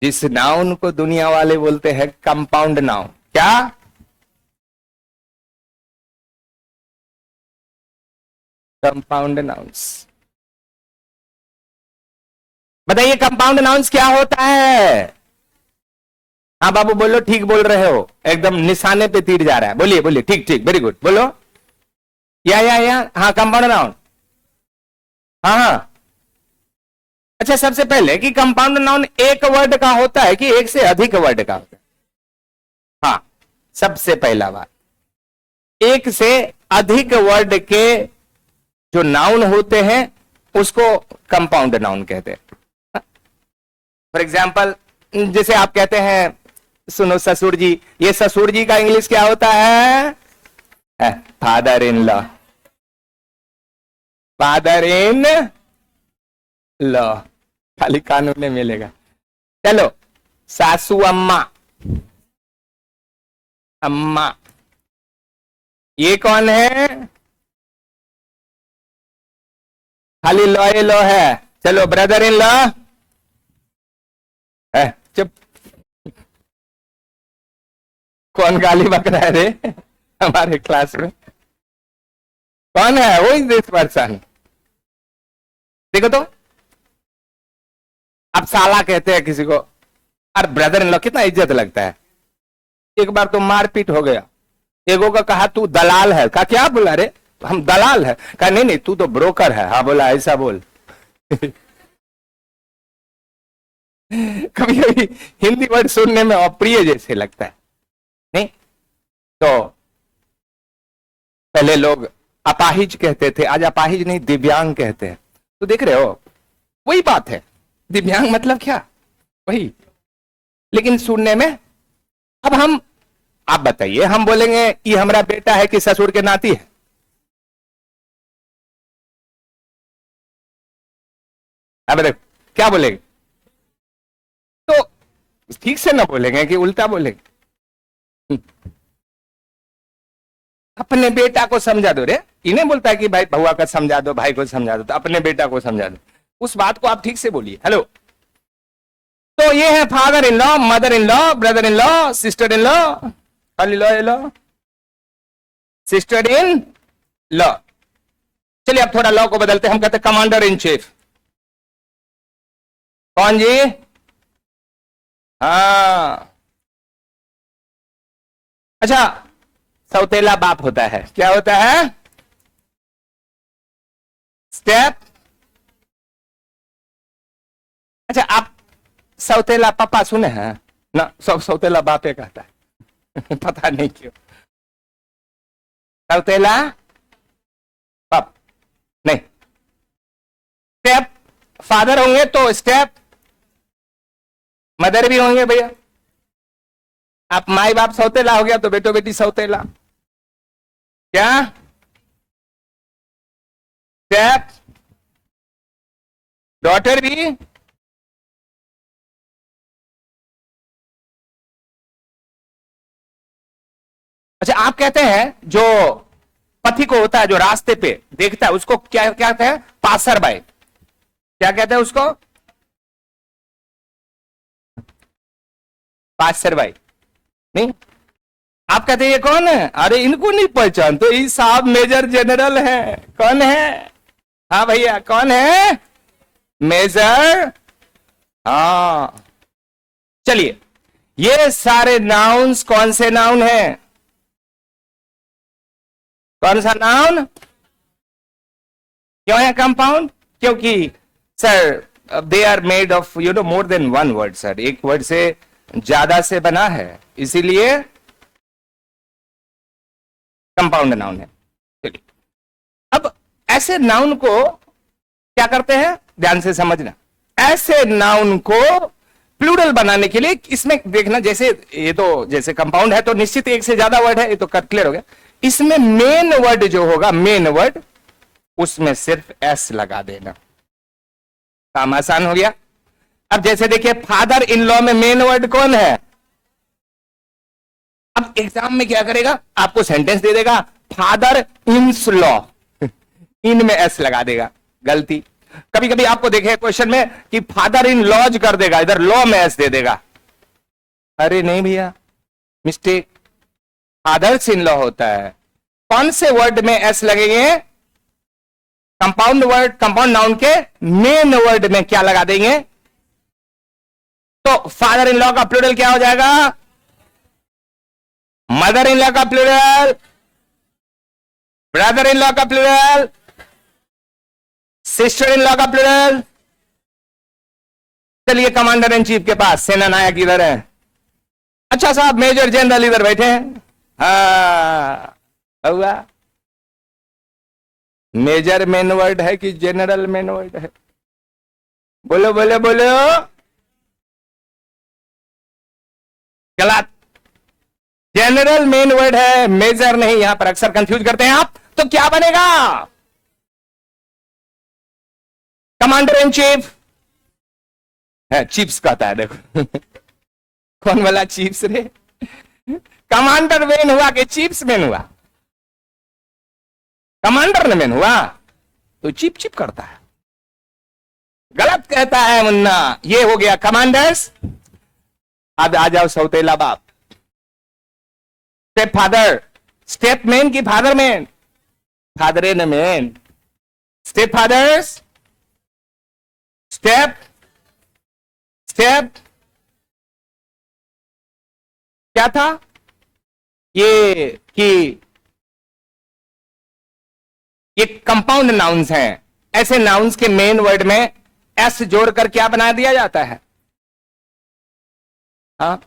जिस नाउन को दुनिया वाले बोलते हैं कंपाउंड नाउन। क्या, कंपाउंड नाउन्स, बताइए कंपाउंड नाउन्स क्या होता है। हाँ बाबू बोलो, ठीक बोल रहे हो, एकदम निशाने पे तीर जा रहा है, बोलिए बोलिए, ठीक ठीक, वेरी गुड, बोलो, या हाँ कंपाउंड नाउन, हाँ हाँ। अच्छा सबसे पहले कि कंपाउंड नाउन एक वर्ड का होता है कि एक से अधिक वर्ड का होता है, हाँ सबसे पहला बात, एक से अधिक वर्ड के जो नाउन होते हैं उसको कंपाउंड नाउन कहते हैं। फॉर एग्जाम्पल जैसे आप कहते हैं, सुनो ससुर जी, ये ससुर जी का इंग्लिश क्या होता है, father in law, father in law, खाली कानून में मिलेगा। चलो, सासू अम्मा, अम्मा, ये कौन है? खाली लॉ ये लॉ है। चलो, ब्रदर इन लॉ है। चुप, कौन गाली बक रहा है रे हमारे क्लास में? कौन है? वो इज दिस पर्सन? देखो तो, अब साला कहते हैं किसी को, और ब्रदर इन लॉ कितना इज्जत लगता है। एक बार तो मारपीट हो गया, एगो का कहा तू दलाल है। कहा क्या? बोला रे हम दलाल है। कहा नहीं नहीं, तू तो ब्रोकर है। हाँ बोला, ऐसा बोल कभी कभी हिंदी वर्ड सुनने में अप्रिय जैसे लगता है, नहीं? तो पहले लोग अपाहिज कहते थे, आज अपाहिज नहीं दिव्यांग कहते हैं। तो देख रहे हो, वही बात है। दिव्यांग मतलब क्या? वही, लेकिन सुनने में। अब हम, आप बताइए, हम बोलेंगे ये हमारा बेटा है कि ससुर के नाती है? अब देखो क्या बोलेंगे? तो ठीक से ना बोलेंगे कि उल्टा बोलेंगे? अपने बेटा को समझा दो रे। इन्हें बोलता है कि भाई भुआ का समझा दो, भाई को समझा दो, तो अपने बेटा को समझा दो। उस बात को आप ठीक से बोलिए। हेलो, तो ये है father in law, mother in law, brother in law, sister in law, खाली लॉ ये लॉ, सिस्टर इन लॉ। चलिए अब थोड़ा लॉ को बदलते हैं, हम कहते हैं कमांडर इन चीफ। कौन जी? हाँ, अच्छा, सौतेला बाप होता है। क्या होता है? स्टेप। अच्छा, आप सौतेला पापा सुने हैं ना? सौतेला बापे कहता है पता नहीं क्यों। सौतेला पाप नहीं, स्टेप फादर होंगे तो स्टेप मदर भी होंगे भैया। आप माई बाप सौतेला हो गया तो बेटो बेटी सौतेला। क्या? स्टेप डॉटर भी। अच्छा, आप कहते हैं जो पथी को होता है, जो रास्ते पे देखता है, उसको क्या क्या कहते हैं? Passer by. क्या कहते हैं उसको? पासर बाय नहीं? आप कहते हैं ये कौन है? अरे इनको नहीं पहचान तो ये साहब मेजर जनरल है। कौन है? हाँ भैया, कौन है? मेजर। हाँ, चलिए, ये सारे नाउन्स कौन से नाउन हैं? कौन सा नाउन? क्यों है कंपाउंड? क्योंकि sir they are made of more than one word sir, एक वर्ड से ज्यादा से बना है, इसीलिए कंपाउंड नाउन है। चलिए, अब ऐसे नाउन को क्या करते हैं, ध्यान से समझना। ऐसे नाउन को प्लूरल बनाने के लिए इसमें देखना, जैसे ये तो जैसे कंपाउंड है तो निश्चित एक से ज्यादा वर्ड है, ये तो क्लियर हो गया। इसमें मेन वर्ड जो होगा, मेन वर्ड, उसमें सिर्फ एस लगा देना, काम आसान हो गया। अब जैसे देखिए, फादर इन लॉ में मेन वर्ड कौन है? अब एग्जाम में क्या करेगा, आपको सेंटेंस दे देगा फादर इन्स लॉ, इन में एस लगा देगा, गलती। कभी कभी आपको देखे क्वेश्चन में कि फादर इन लॉज कर देगा, इधर लॉ में एस दे देगा। अरे नहीं भैया, मिस्टेक, फादर्स इन लॉ होता है। कौन से वर्ड में एस लगेंगे? कंपाउंड वर्ड, कंपाउंड नाउन के मेन वर्ड में क्या लगा देंगे? तो फादर इन लॉ का प्लूरल क्या हो जाएगा? मदर इन लॉ का प्लूरल, ब्रदर इन लॉ का प्लूरल, सिस्टर इन लॉ का प्लूरल। चलिए कमांडर इन चीफ के पास, सेना नायक इधर है। अच्छा साहब, मेजर जनरल इधर बैठे हैं। हाँ हुआ, मेजर मेन वर्ड है कि जनरल मेन वर्ड है? बोलो बोलो बोलो। गलत, जनरल मेन वर्ड है, मेजर नहीं। यहां पर अक्सर कंफ्यूज करते हैं आप, तो क्या बनेगा? कमांडर इन चीफ है, चीफ्स कहता है देखो कौन वाला चीफ्स रे? कमांडर मेन हुआ कि चीफ्स मेन हुआ? कमांडर ने मेन हुआ तो चीप चीप करता है, गलत कहता है मुन्ना। ये हो गया कमांडर्स। अब आ जाओ सौतेला बाप, स्टेप फादर। स्टेप मेन की फादर मेन? फादर ने main. Step fathers, step step क्या था ये कि ये कंपाउंड नाउन्स हैं। ऐसे नाउन्स के मेन वर्ड में एस जोड़कर क्या बना दिया जाता है? हाँ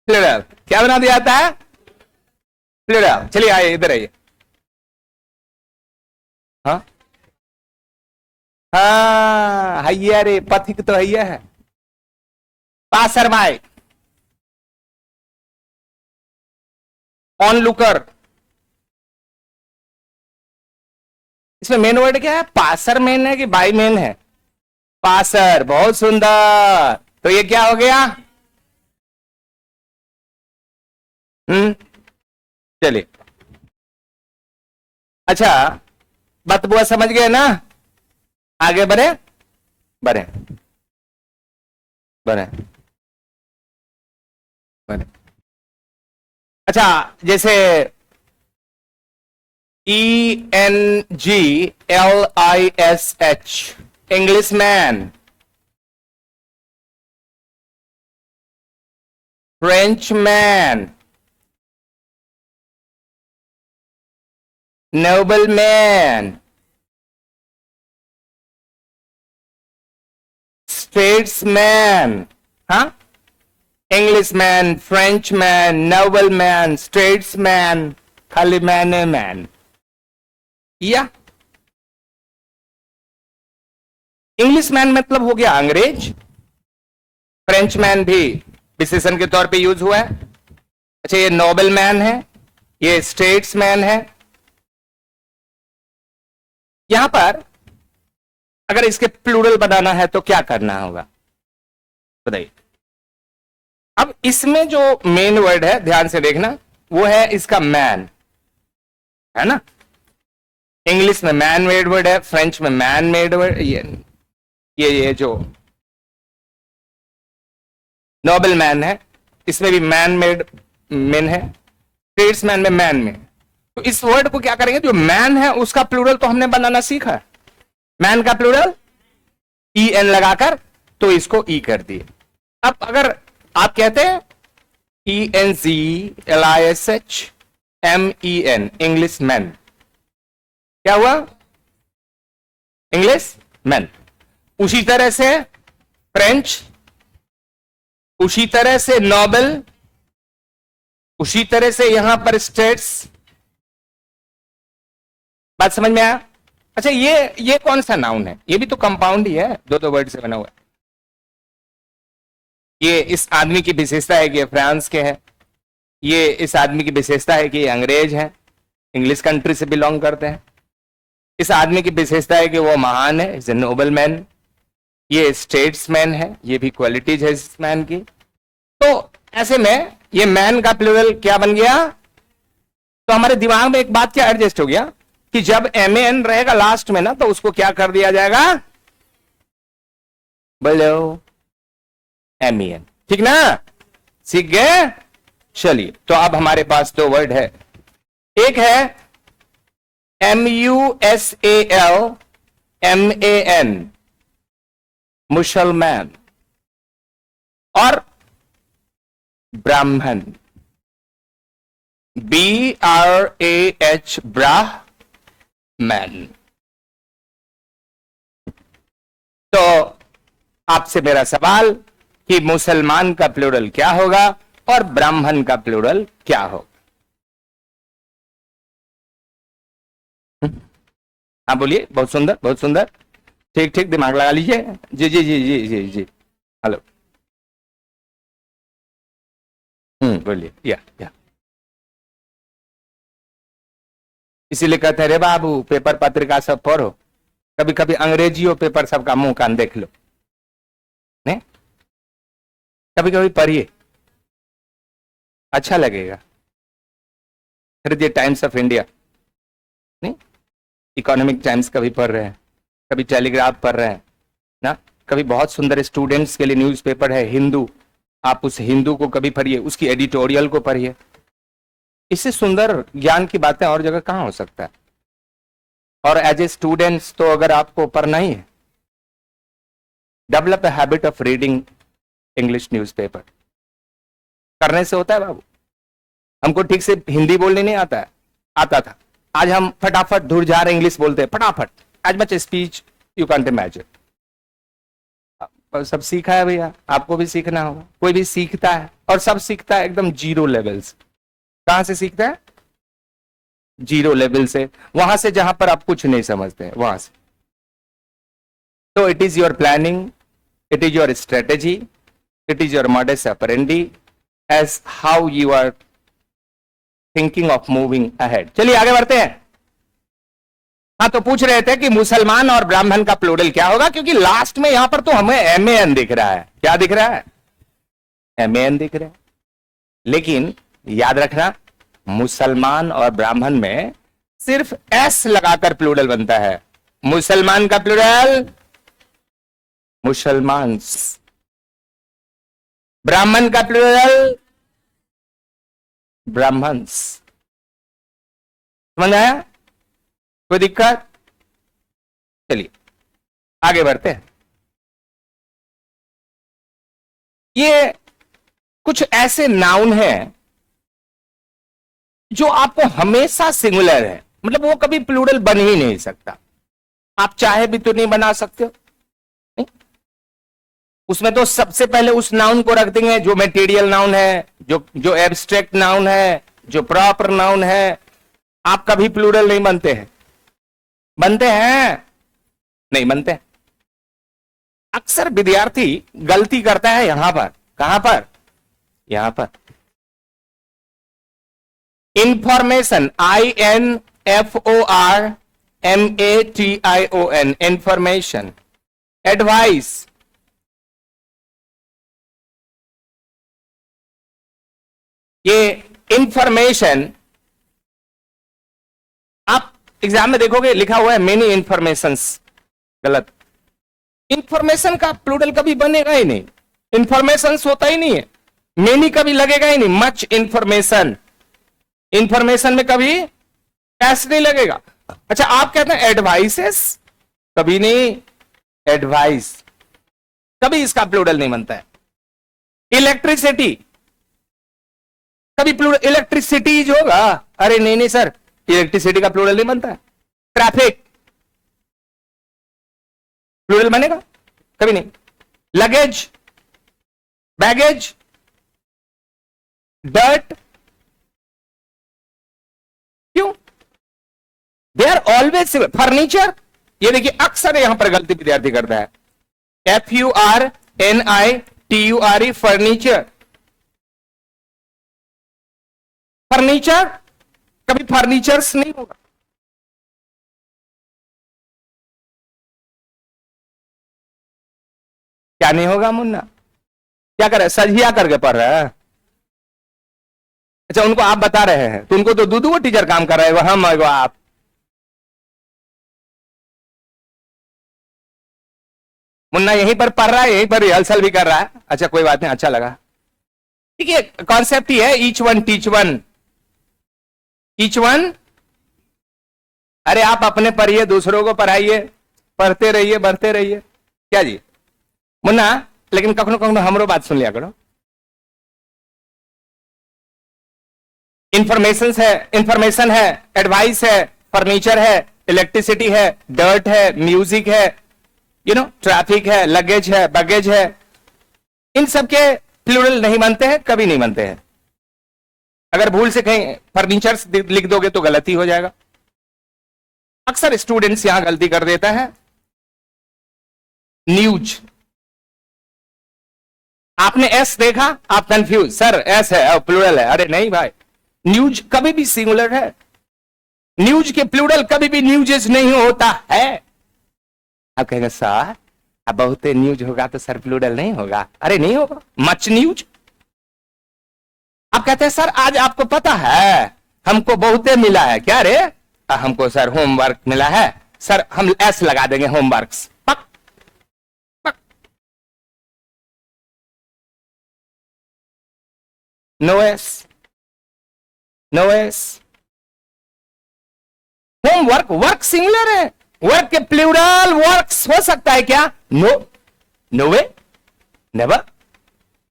प्लूरल। क्या बना दिया जाता है? प्लूरल। चलिए आइए इधर आइए। हाँ हाँ हैया रे, पथिक तो हैया है। Passer by, onlooker. इसमें मेन वर्ड क्या है? पासर मेन है कि बाई मेन है? पासर। बहुत सुंदर। तो ये क्या हो गया? चलिए अच्छा, बात बुआ समझ गए ना? आगे बढ़े बढ़े बढ़े बढ़े। अच्छा, जैसे ENGLISH, English man, French man, noble man, statesman. हाँ, English man, French man, noble man, statesman, खाली मैन है मैन। या इंग्लिश मैन मतलब हो गया अंग्रेज। फ्रेंच मैन भी विशेषण के तौर पे यूज हुआ है। अच्छा, ये नोबल मैन है, ये स्टेट्समैन है। यहां पर अगर इसके प्लूरल बनाना है तो क्या करना होगा बताइए? अब इसमें जो मेन वर्ड है, ध्यान से देखना, वो है इसका मैन, है ना? इंग्लिश में मैन मेड वर्ड है, फ्रेंच में मैन मेड वर्ड। ये जो नोबल मैन है, इसमें भी मैन मेड मेन है, स्टेट्समैन में मैन में। तो इस वर्ड को क्या करेंगे? जो मैन है उसका प्लूरल तो हमने बनाना सीखा है। मैन का प्लूरल EN लगाकर, तो इसको ई कर दिए। अब अगर आप कहते हैं ENGLISHMEN, इंग्लिश मैन, क्या हुआ? English man. उसी तरह से फ्रेंच, उसी तरह से नोबल, उसी तरह से यहां पर स्टेट्स। बात समझ में आया? अच्छा, ये कौन सा नाउन है? ये भी तो कंपाउंड ही है, दो दो वर्ड से बना हुआ है। ये इस आदमी की विशेषता है कि ये फ्रांस के है, ये इस आदमी की विशेषता है कि ये अंग्रेज है, इंग्लिश कंट्री से बिलोंग करते हैं। इस आदमी की विशेषता है कि वो महान है, इज ए नोबल मैन। ये स्टेट्समैन है, ये भी क्वालिटीज है इस मैन की। तो ऐसे में ये मैन का प्लूरल क्या बन गया? तो हमारे दिमाग में एक बात क्या एडजस्ट हो गया कि जब MEN रहेगा लास्ट में ना, तो उसको क्या कर दिया जाएगा? बोलो MEN। ठीक ना? सीख गए? चलिए, तो अब हमारे पास दो वर्ड है। एक है MUSALMAN, मुसलमान, और ब्राह्मण, BRAH, ब्राह्मण। तो आपसे मेरा सवाल कि मुसलमान का प्लूरल क्या होगा और ब्राह्मण का प्लूरल क्या होगा? हाँ बोलिए। बहुत सुंदर, बहुत सुंदर। ठीक ठीक, दिमाग लगा लीजिए। जी जी जी जी जी जी। हेलो। बोलिए। या इसीलिए कहते हैं रे बाबू पेपर पत्रिका सब पढ़ो, कभी कभी अंग्रेजियों पेपर सबका मुंह कान देख लो, नहीं कभी कभी पढ़िए, अच्छा लगेगा। खरीदिए टाइम्स ऑफ इंडिया, नहीं इकोनॉमिक टाइम्स कभी पढ़ रहे हैं, कभी टेलीग्राफ पढ़ रहे हैं ना, कभी बहुत सुंदर स्टूडेंट्स के लिए न्यूज़पेपर है हिंदू, आप उस हिंदू को कभी पढ़िए, उसकी एडिटोरियल को पढ़िए। इससे सुंदर ज्ञान की बातें और जगह कहां हो सकता है। और एज ए स्टूडेंट्स तो अगर आपको पढ़ना ही है, develop a habit of reading English newspaper. करने से होता है बाबू। हमको ठीक से हिंदी बोलने नहीं आता है, आता था, आज हम फटाफट धुरझार इंग्लिश बोलते हैं, फटाफट, as much speech you can't imagine. सब सीखा है भैया, आपको भी सीखना होगा। कोई भी सीखता है और सब सीखता है एकदम जीरो लेवल से। कहां से सीखता है? जीरो लेवल से, वहां से जहां पर आप कुछ नहीं समझते हैं, वहां से। तो it is your planning, it is your strategy, it is your modus operandi as how you are thinking of moving ahead. चलिए आगे बढ़ते हैं। हाँ, तो पूछ रहे थे कि मुसलमान और ब्राह्मण का प्लूरल क्या होगा, क्योंकि लास्ट में यहां पर तो हमें एमएन दिख रहा है। क्या दिख रहा है? एमएन दिख रहा है। लेकिन याद रखना, मुसलमान और ब्राह्मण में सिर्फ एस लगाकर प्लूरल बनता है। मुसलमान का प्लूरल मुसलमान्स, ब्राह्मण का प्लूरल ब्राह्मण्स। समझ आया? कोई दिक्कत? चलिए आगे बढ़ते हैं। ये कुछ ऐसे नाउन हैं जो आपको हमेशा सिंगुलर है, मतलब वो कभी प्लूरल बन ही नहीं सकता। आप चाहे भी तो नहीं बना सकते हो, नहीं? उसमें तो सबसे पहले उस नाउन को रख देंगे जो मटेरियल नाउन है, जो एब्स्ट्रैक्ट नाउन है, जो प्रॉपर नाउन है। आप कभी प्लूरल नहीं बनते हैं। बनते हैं? नहीं बनते। अक्सर विद्यार्थी गलती करता है यहां पर। कहां पर? यहां पर। Information, INFORMATION, information. एडवाइस, ये इंफॉर्मेशन आप एग्जाम में देखोगे लिखा हुआ है मेनी इंफॉर्मेशंस, गलत। इंफॉर्मेशन का प्लूरल कभी बनेगा ही नहीं, इंफॉर्मेशंस होता ही नहीं है, मेनी कभी लगेगा ही नहीं। मच इंफॉर्मेशन, इंफॉर्मेशन में कभी एस नहीं लगेगा। अच्छा, आप कहते हैं एडवाइसेस, कभी नहीं, एडवाइस कभी इसका प्लूरल नहीं बनता है। इलेक्ट्रिसिटी, कभी प्लूरल इलेक्ट्रिसिटीज होगा? अरे नहीं नहीं सर, इलेक्ट्रिसिटी का प्लूरल नहीं बनता है। ट्रैफिक प्लूरल बनेगा? कभी नहीं। लगेज, बैगेज, डर्ट, क्यों? They are always similar. Furniture, ये देखिए अक्सर यहां पर गलती विद्यार्थी करता है। FURNITURE, furniture. फर्नीचर कभी फर्नीचर्स नहीं होगा। क्या नहीं होगा मुन्ना? क्या कर रहा है? सजिया करके पढ़ रहा है? अच्छा, उनको आप बता रहे हैं तो उनको तो दूधू टीचर काम कर रहा है, वो हम वो आप। मुन्ना यहीं पर पढ़ रहा है, यहीं पर रिहर्सल भी कर रहा है। अच्छा कोई बात नहीं, अच्छा लगा। ठीक है, कॉन्सेप्ट ही है each one teach one. Each one, अरे आप अपने पढ़िए, दूसरों को पढ़ाइए, पढ़ते रहिए, बढ़ते रहिए। क्या जी मुन्ना, लेकिन कखनो कखनो हमरो बात सुन लिया करो। इंफॉर्मेशन है, एडवाइस है, फर्नीचर है, इलेक्ट्रिसिटी है, डर्ट है, म्यूजिक है, ट्रैफिक है, लगेज है, बगेज है। इन सब के प्लूरल नहीं बनते हैं, कभी नहीं बनते हैं। अगर भूल से कहीं फर्नीचर लिख दोगे तो गलती हो जाएगा। अक्सर स्टूडेंट्स यहां गलती कर देता है। न्यूज, आपने एस देखा, आप कंफ्यूज, सर एस है और प्लूरल है। अरे नहीं भाई, न्यूज कभी भी सिंगुलर है, न्यूज के प्लूरल कभी भी न्यूजेस नहीं होता है। आप कहेंगे सर अब बहुत न्यूज होगा तो सर प्लूरल नहीं होगा। अरे नहीं होगा, मच न्यूज। आप कहते हैं सर आज आपको पता है हमको बहुते मिला है। क्या रे? हमको सर होमवर्क मिला है। सर हम एस लगा देंगे होमवर्क्स। पक पक। No S, no S. Homework, work singular है। वर्क के प्लूरल वर्क्स हो सकता है क्या? No, no way, never,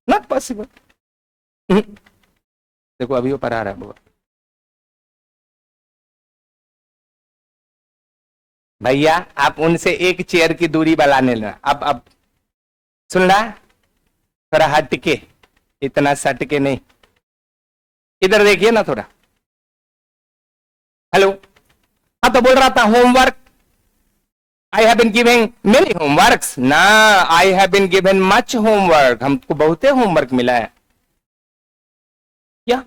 not possible. देखो अभी वो पर आ रहा है। भैया आप उनसे एक चेयर की दूरी बनाने लेना। अब सुन रहा, थोड़ा हट के, इतना सट के नहीं, इधर देखिए ना थोड़ा। हेलो, हाँ तो बोल रहा था homework. I have been giving many homeworks ना, I have been given much homework. हमको बहुते होमवर्क मिला है। क्या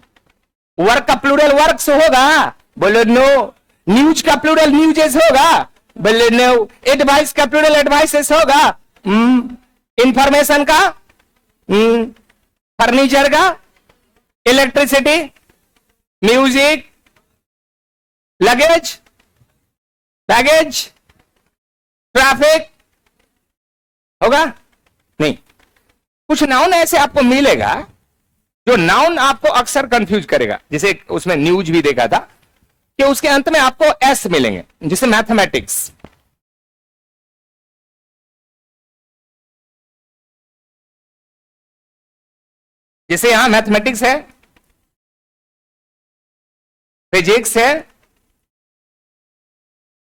वर्क का प्लूरल वर्क्स होगा? बोलो नो। न्यूज का प्लूरल न्यूजेस होगा? बोले नो। एडवाइस का प्लूरल एडवाइसेस होगा? इंफॉर्मेशन का, फर्नीचर का, electricity, music, luggage, baggage, traffic होगा? नहीं। कुछ नाउन ऐसे आपको मिलेगा जो नाउन आपको अक्सर कंफ्यूज करेगा। जैसे उसमें न्यूज भी देखा था कि उसके अंत में आपको एस मिलेंगे, जिसे मैथमेटिक्स। जैसे यहां मैथमेटिक्स है, फिजिक्स है,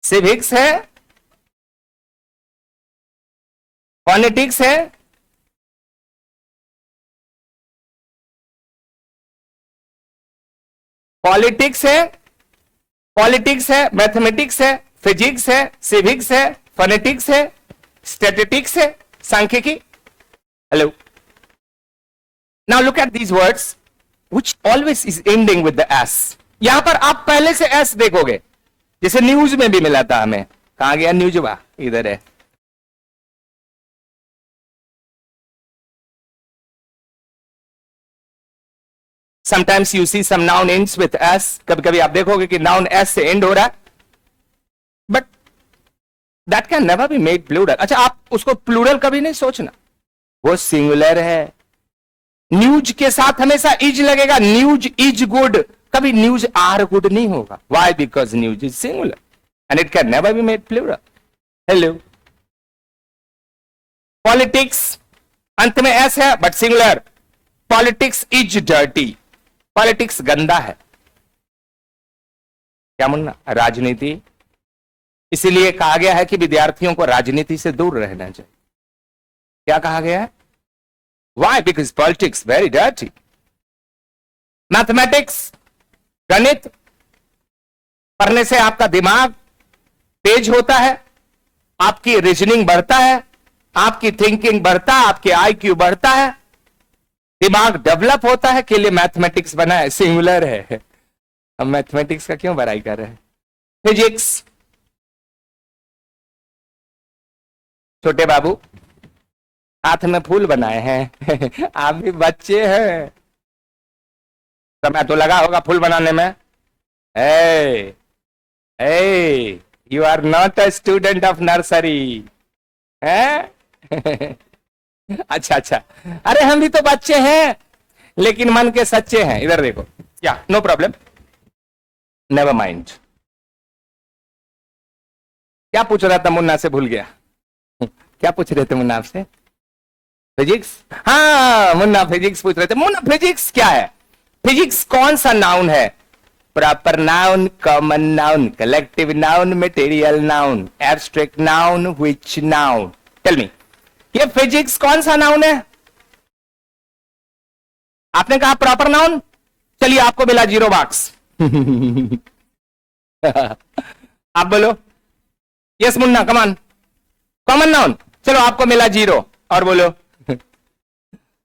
सिविक्स है, फोनेटिक्स है, पॉलिटिक्स है, पॉलिटिक्स है, मैथमेटिक्स है, फिजिक्स है, सिविक्स है, फोनेटिक्स है, स्टैटिस्टिक्स है, सांख्यिकी। Hello, now look at these words which always is ending with the S. यहां पर आप पहले से एस देखोगे, जैसे न्यूज में भी मिला था हमें। कहां गया न्यूज? बा इधर है। Sometimes you see some noun ends with s. कभी कभी आप देखोगे कि नाउन s से एंड हो रहा है, but that can never be made plural. अच्छा, आप उसको प्लूरल कभी नहीं सोचना, वो सिंगुलर है। न्यूज के साथ हमेशा इज लगेगा। न्यूज इज गुड, कभी न्यूज आर गुड नहीं होगा। Why? Because news is singular and it can never be made plural. Hello, politics अंत में एस है but singular. Politics is dirty, politics गंदा है। क्या मुन्ना? राजनीति। इसीलिए कहा गया है कि विद्यार्थियों को राजनीति से दूर रहना चाहिए। क्या कहा गया है? Why? Because politics very dirty. Mathematics, गणित पढ़ने से आपका दिमाग तेज होता है, आपकी रीजनिंग बढ़ता है, आपकी थिंकिंग बढ़ता है, आपके IQ बढ़ता है, दिमाग डेवलप होता है। के लिए मैथमेटिक्स बना है, सिंगुलर है। हम मैथमेटिक्स का क्यों बड़ाई कर रहे हैं? फिजिक्स, छोटे बाबू हाथ में फूल बनाए हैं। आप भी बच्चे हैं, समय तो लगा होगा फूल बनाने में। Ah, ah, you are not a student of nursery है? अच्छा अच्छा, अरे हम भी तो बच्चे हैं लेकिन मन के सच्चे हैं। इधर देखो, या नो प्रॉब्लम, नेवर माइंड। क्या पूछ रहा था मुन्ना से? भूल गया। क्या पूछ रहे थे मुन्ना आपसे? फिजिक्स? हाँ मुन्ना फिजिक्स पूछ रहे थे। मुन्ना फिजिक्स क्या है? फिजिक्स कौन सा नाउन है? Proper noun, common noun, collective noun, material noun, abstract noun, which noun? Tell me, ये फिजिक्स कौन सा नाउन है? आपने कहा प्रॉपर नाउन। चलिए आपको मिला 0 मार्क्स। आप बोलो यस मुन्ना, कमान। कॉमन नाउन, चलो आपको मिला 0। और बोलो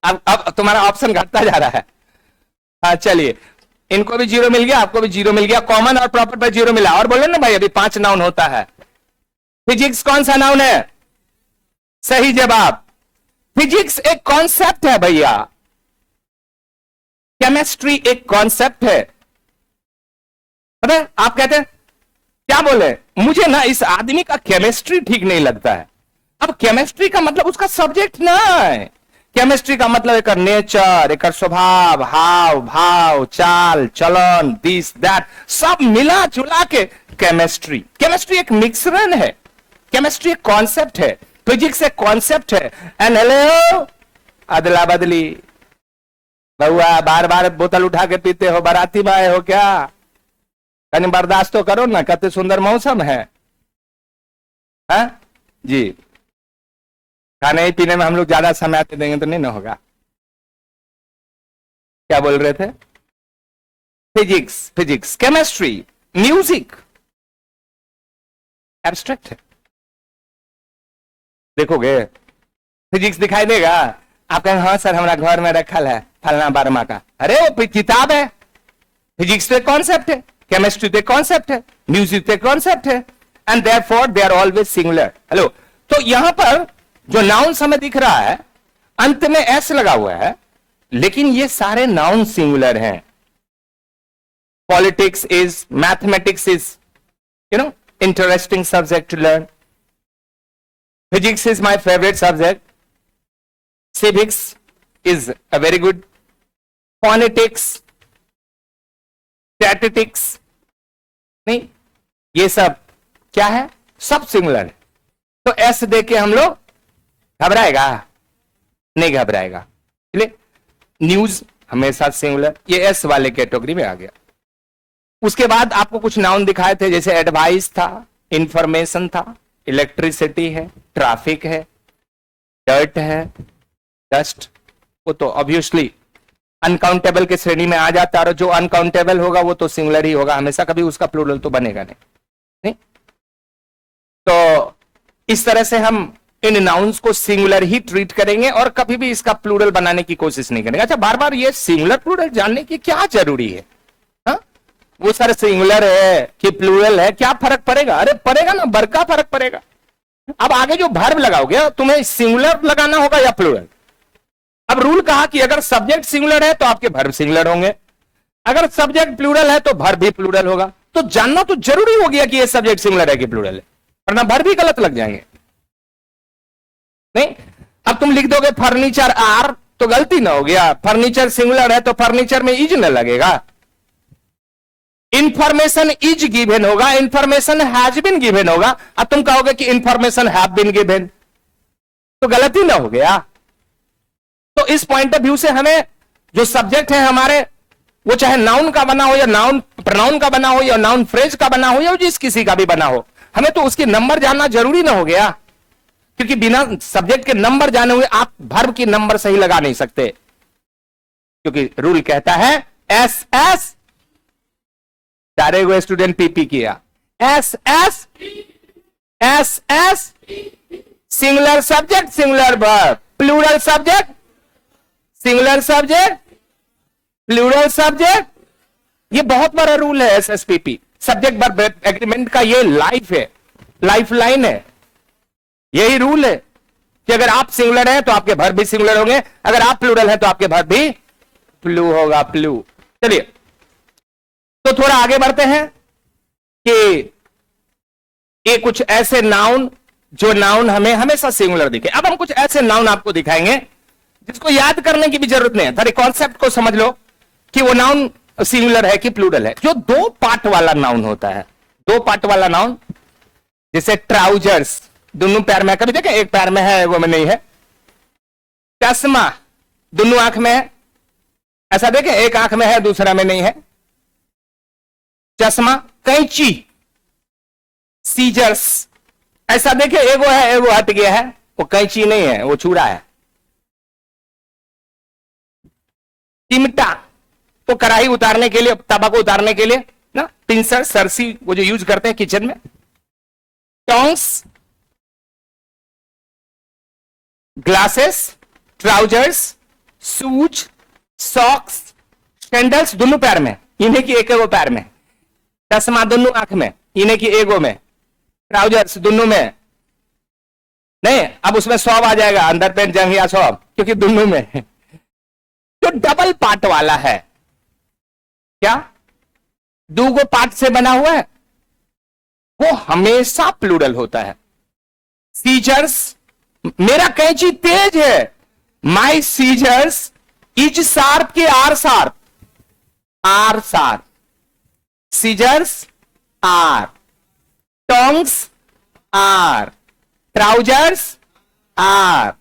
अब तुम्हारा ऑप्शन घटता जा रहा है। हाँ चलिए, इनको भी जीरो मिल गया, आपको भी जीरो मिल गया, कॉमन और प्रॉपर पर जीरो मिला। और बोले ना भाई अभी 5 नाउन होता है। फिजिक्स कौन सा नाउन है? सही जवाब। फिजिक्स एक कॉन्सेप्ट है भैया, केमिस्ट्री एक कॉन्सेप्ट है। पता है आप कहते हैं क्या बोले, मुझे ना इस आदमी का केमिस्ट्री ठीक नहीं लगता है। अब केमिस्ट्री का मतलब उसका सब्जेक्ट ना है, केमिस्ट्री का मतलब एक नेचर, एक स्वभाव, हाव भाव, चाल चलन, दिस दैट सब मिला जुला के केमिस्ट्री। केमिस्ट्री एक मिश्रण है, केमिस्ट्री एक कॉन्सेप्ट है, फिजिक्स एक कॉन्सेप्ट है। एंड हेलो अदला बदली बहुआ, बार बार बोतल उठा के पीते हो, बाराती में आए हो क्या? कहीं बर्दाश्त तो करो ना, कितने सुंदर मौसम है। हा? जी, खाने पीने में हम लोग ज्यादा समय देंगे तो नहीं ना होगा। क्या बोल रहे थे? Physics, physics, chemistry, music abstract है। देखोगे फिजिक्स दिखाई देगा, आप कहेंगे हाँ सर हमारा घर में रखल है फलना बारमा का। अरे वो किताब है। फिजिक्स तो एक कॉन्सेप्ट है, केमिस्ट्री तो एक कॉन्सेप्ट है, म्यूजिक तो एक कॉन्सेप्ट है, and therefore they are always singular. Hello, तो यहां पर जो नाउन हमें दिख रहा है अंत में एस लगा हुआ है, लेकिन ये सारे नाउन सिंगुलर हैं। Politics is, mathematics is interesting subject to learn. Physics is my favourite subject. Civics is a very good. Phonetics, statistics, नहीं, ये सब क्या है? सब सिंगुलर है। तो एस दे के हम लोग घबराएगा? नहीं घबराएगा। इसलिए न्यूज हमेशा सिंगुलर, ये एस वाले कैटेगरी में आ गया। उसके बाद आपको कुछ नाउन दिखाए थे, जैसे एडवाइस था, इंफॉर्मेशन था, इलेक्ट्रिसिटी है, ट्रैफिक है, डर्ट है, डस्ट, वो तो ऑब्वियसली अनकाउंटेबल के श्रेणी में आ जाता है, और जो अनकाउंटेबल होगा वो तो सिंगुलर ही होगा हमेशा, कभी उसका प्लूरल तो बनेगा नहीं। तो इस तरह से हम इन नाउन्स को सिंगुलर ही ट्रीट करेंगे और कभी भी इसका प्लूरल बनाने की कोशिश नहीं करेंगे। अच्छा, बार बार ये सिंगुलर प्लूरल जानने की क्या जरूरी है? हा? वो सर सिंगुलर है कि प्लूरल है, क्या फर्क पड़ेगा? अरे पड़ेगा ना, बड़का फर्क पड़ेगा। अब आगे जो वर्ब लगाओगे तुम्हें सिंगुलर लगाना होगा या प्लूरल। अब रूल कहा कि अगर सब्जेक्ट सिंगुलर है तो आपके वर्ब सिंगुलर होंगे, अगर सब्जेक्ट प्लूरल है तो वर्ब भी प्लूरल होगा। तो जानना तो जरूरी हो गया कि ये सब्जेक्ट सिंगुलर है कि प्लूरल है, वरना वर्ब भी गलत लग जाएंगे। नहीं, अब तुम लिख दोगे फर्नीचर आर तो गलती ना हो गया, फर्नीचर सिंगुलर है तो फर्नीचर में इज न लगेगा। इंफॉर्मेशन इज गिवन होगा, इंफॉर्मेशन हैज बीन गिवन होगा। अब तुम कहोगे कि इंफॉर्मेशन हैव बीन गिवन, तो गलती ना हो गया। तो इस पॉइंट ऑफ व्यू से हमें जो सब्जेक्ट है हमारे, वो चाहे नाउन का बना हो या नाउन प्रोनाउन का बना हो या नाउन फ्रेज का बना हो या जिस किसी का भी बना हो, हमें तो उसकी नंबर जानना जरूरी ना हो गया, क्योंकि बिना सब्जेक्ट के नंबर जाने हुए आप वर्ब की नंबर सही लगा नहीं सकते, क्योंकि रूल कहता है एस एस, सारे वो स्टूडेंट पीपी किया, S S S S, singular subject singular verb, plural subject singular subject plural subject. ये बहुत बड़ा रूल है एसएसपीपी, सब्जेक्ट वर्ब एग्रीमेंट का। ये लाइफ है, लाइफ लाइन है। यही रूल है कि अगर आप सिंगुलर हैं तो आपके वर्ब भी सिंगुलर होंगे, अगर आप प्लूरल हैं तो आपके वर्ब भी प्लू होगा, प्लू। चलिए तो थोड़ा आगे बढ़ते हैं कि ये कुछ ऐसे नाउन जो नाउन हमें हमेशा सिंगुलर दिखे। अब हम कुछ ऐसे नाउन आपको दिखाएंगे जिसको याद करने की भी जरूरत नहीं है, सारे कॉन्सेप्ट को समझ लो कि वो नाउन सिंगुलर है कि प्लूरल है। जो 2 पार्ट वाला नाउन होता है, 2 पार्ट वाला नाउन, जैसे ट्राउजर्स, दोनों पैर में, कभी देखें एक पैर में है वो में नहीं है। चश्मा, दोनों आंख में है, ऐसा देखें एक आंख में है दूसरा में नहीं है। चश्मा, कैंची, सीजर्स, ऐसा देखें एगो है एगो हट गया है, वो कैंची नहीं है वो छुरा है। चिमटा, वो कढ़ाई उतारने के लिए, तवा को उतारने के लिए ना, पिंसर, सरसी, वो जो यूज करते हैं किचन में। Tongs, glasses, trousers, shoes, socks, sandals, दोनों पैर में, इन्हें की एक एगो पैर में, चश्मा दोनों आंख में, इन्हें की एगो में, ट्राउजर्स दोनों में नहीं, अब उसमें सॉब आ जाएगा, अंदर पेंट जंगिया सॉब, क्योंकि दोनों में जो डबल पार्ट वाला है, क्या दूगो पार्ट से बना हुआ है, वो हमेशा प्लूरल होता है। सीजर्स, मेरा कैंची तेज है, माई सीजर्स इज शार्प की are sharp, are sharp, scissors are, tongs are, trousers are,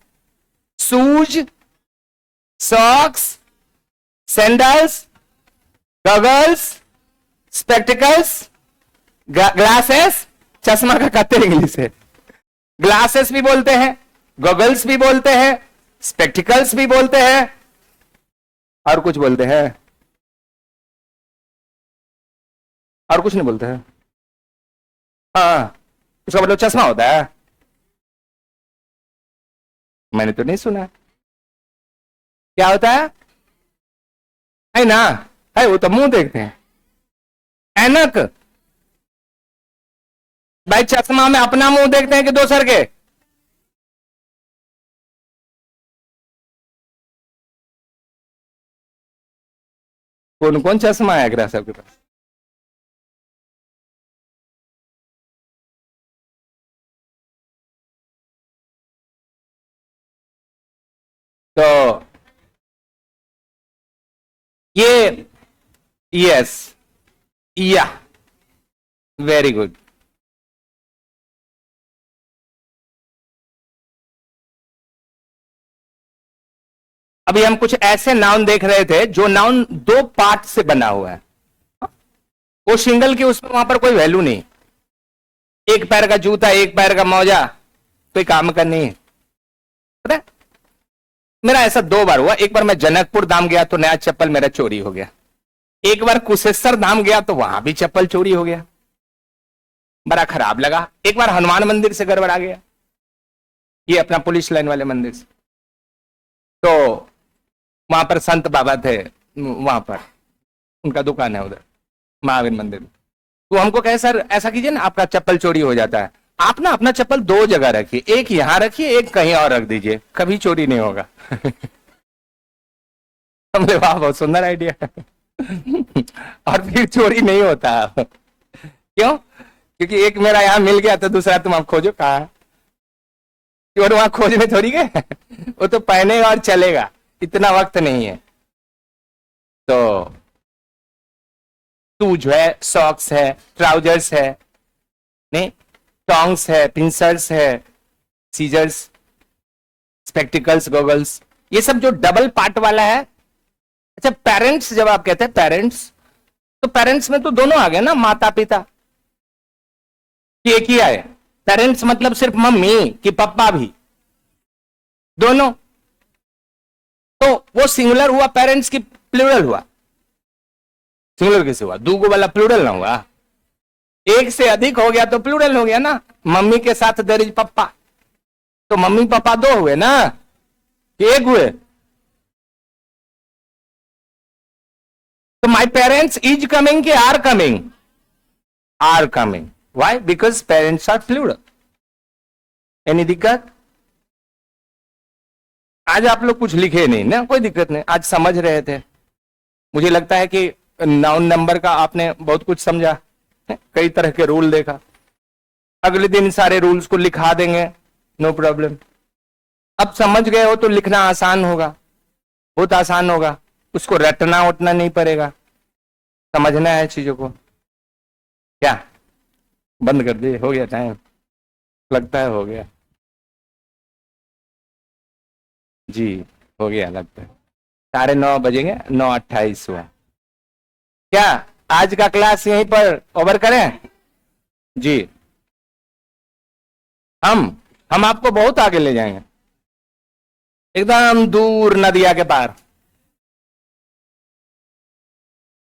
shoes, socks, sandals, goggles, spectacles, glasses, चश्मा का कहते हैं इंग्लिश से, ग्लासेस भी बोलते हैं, गॉगल्स भी बोलते हैं, स्पेक्टिकल्स भी बोलते हैं, और कुछ बोलते हैं, और कुछ नहीं बोलते हैं। हाँ, उसका मतलब चश्मा होता है, मैंने तो नहीं सुना। क्या होता है ना, है वो तो मुंह देखते हैं, ऐनक। भाई चश्मा में अपना मुंह देखते हैं कि दोसर के? कौन कौन चश्मा है अगर सबके पास? तो ये, यस, या, वेरी गुड। अभी हम कुछ ऐसे नाउन देख रहे थे जो नाउन दो पार्ट से बना हुआ है, वो सिंगल की उसमें वहां पर कोई वैल्यू नहीं, एक पैर का जूता, एक पैर का मौजा, कोई काम का नहीं है। पता है मेरा ऐसा 2 बार हुआ, एक बार मैं जनकपुर धाम गया तो नया चप्पल मेरा चोरी हो गया, एक बार कुशेश्वर धाम गया तो वहां भी चप्पल चोरी हो गया, बड़ा खराब लगा। एक बार हनुमान मंदिर से गड़बड़ा गया, ये अपना पुलिस लाइन वाले मंदिर से, तो वहां पर संत बाबा थे, वहां पर उनका दुकान है उधर महावीर मंदिर में, तो हमको कहे सर ऐसा कीजिए ना, आपका चप्पल चोरी हो जाता है, आप ना अपना चप्पल 2 जगह रखिए, एक यहां रखिए, एक कहीं और रख दीजिए, कभी चोरी नहीं होगा। हमने वाह बहुत सुंदर आइडिया। और फिर चोरी नहीं होता। क्यों? क्योंकि एक मेरा यहां मिल गया तो दूसरा तुम आप खोजो कहा, और वहां खोजने थोड़ी गए, वो तो पहने और चलेगा, इतना वक्त नहीं है। तो शूज है, सॉक्स है, ट्राउजर्स है, नहीं, टोंग्स है, पिंसर्स है, सीजर्स, स्पेक्टिकल्स, गॉगल्स, ये सब जो डबल पार्ट वाला है। अच्छा, पेरेंट्स, जब आप कहते हैं पेरेंट्स, तो पेरेंट्स में तो दोनों आ गए ना, माता पिता, कि एक ही आए। पेरेंट्स मतलब सिर्फ मम्मी कि पापा भी, दोनों, तो वो सिंगुलर हुआ पेरेंट्स की प्लूरल हुआ? सिंगुलर कैसे हुआ? दूगो वाला प्लूरल ना हुआ? एक से अधिक हो गया तो प्लूरल हो गया ना। मम्मी के साथ देयर इज पप्पा, तो मम्मी पापा 2 हुए ना कि 1 हुए? तो माई पेरेंट्स इज कमिंग कि are coming? Are coming. Why? Because parents are plural. Any दिक्कत? आज आप लोग कुछ लिखे नहीं ना, कोई दिक्कत नहीं, आज समझ रहे थे। मुझे लगता है कि नाउन नंबर का आपने बहुत कुछ समझा, कई तरह के रूल देखा। अगले दिन सारे रूल्स को लिखा देंगे, नो प्रॉब्लम। अब समझ गए हो तो लिखना आसान होगा, बहुत आसान होगा, उसको रटना उठना नहीं पड़ेगा, समझना है चीजों को। क्या बंद कर दिए? हो गया टाइम, लगता है हो गया जी, हो गया लगता है। 9:30 बजेंगे, 9:28 हुआ। क्या आज का क्लास यहीं पर ओवर करें? जी, हम आपको बहुत आगे ले जाएंगे, एकदम दूर नदिया के पार।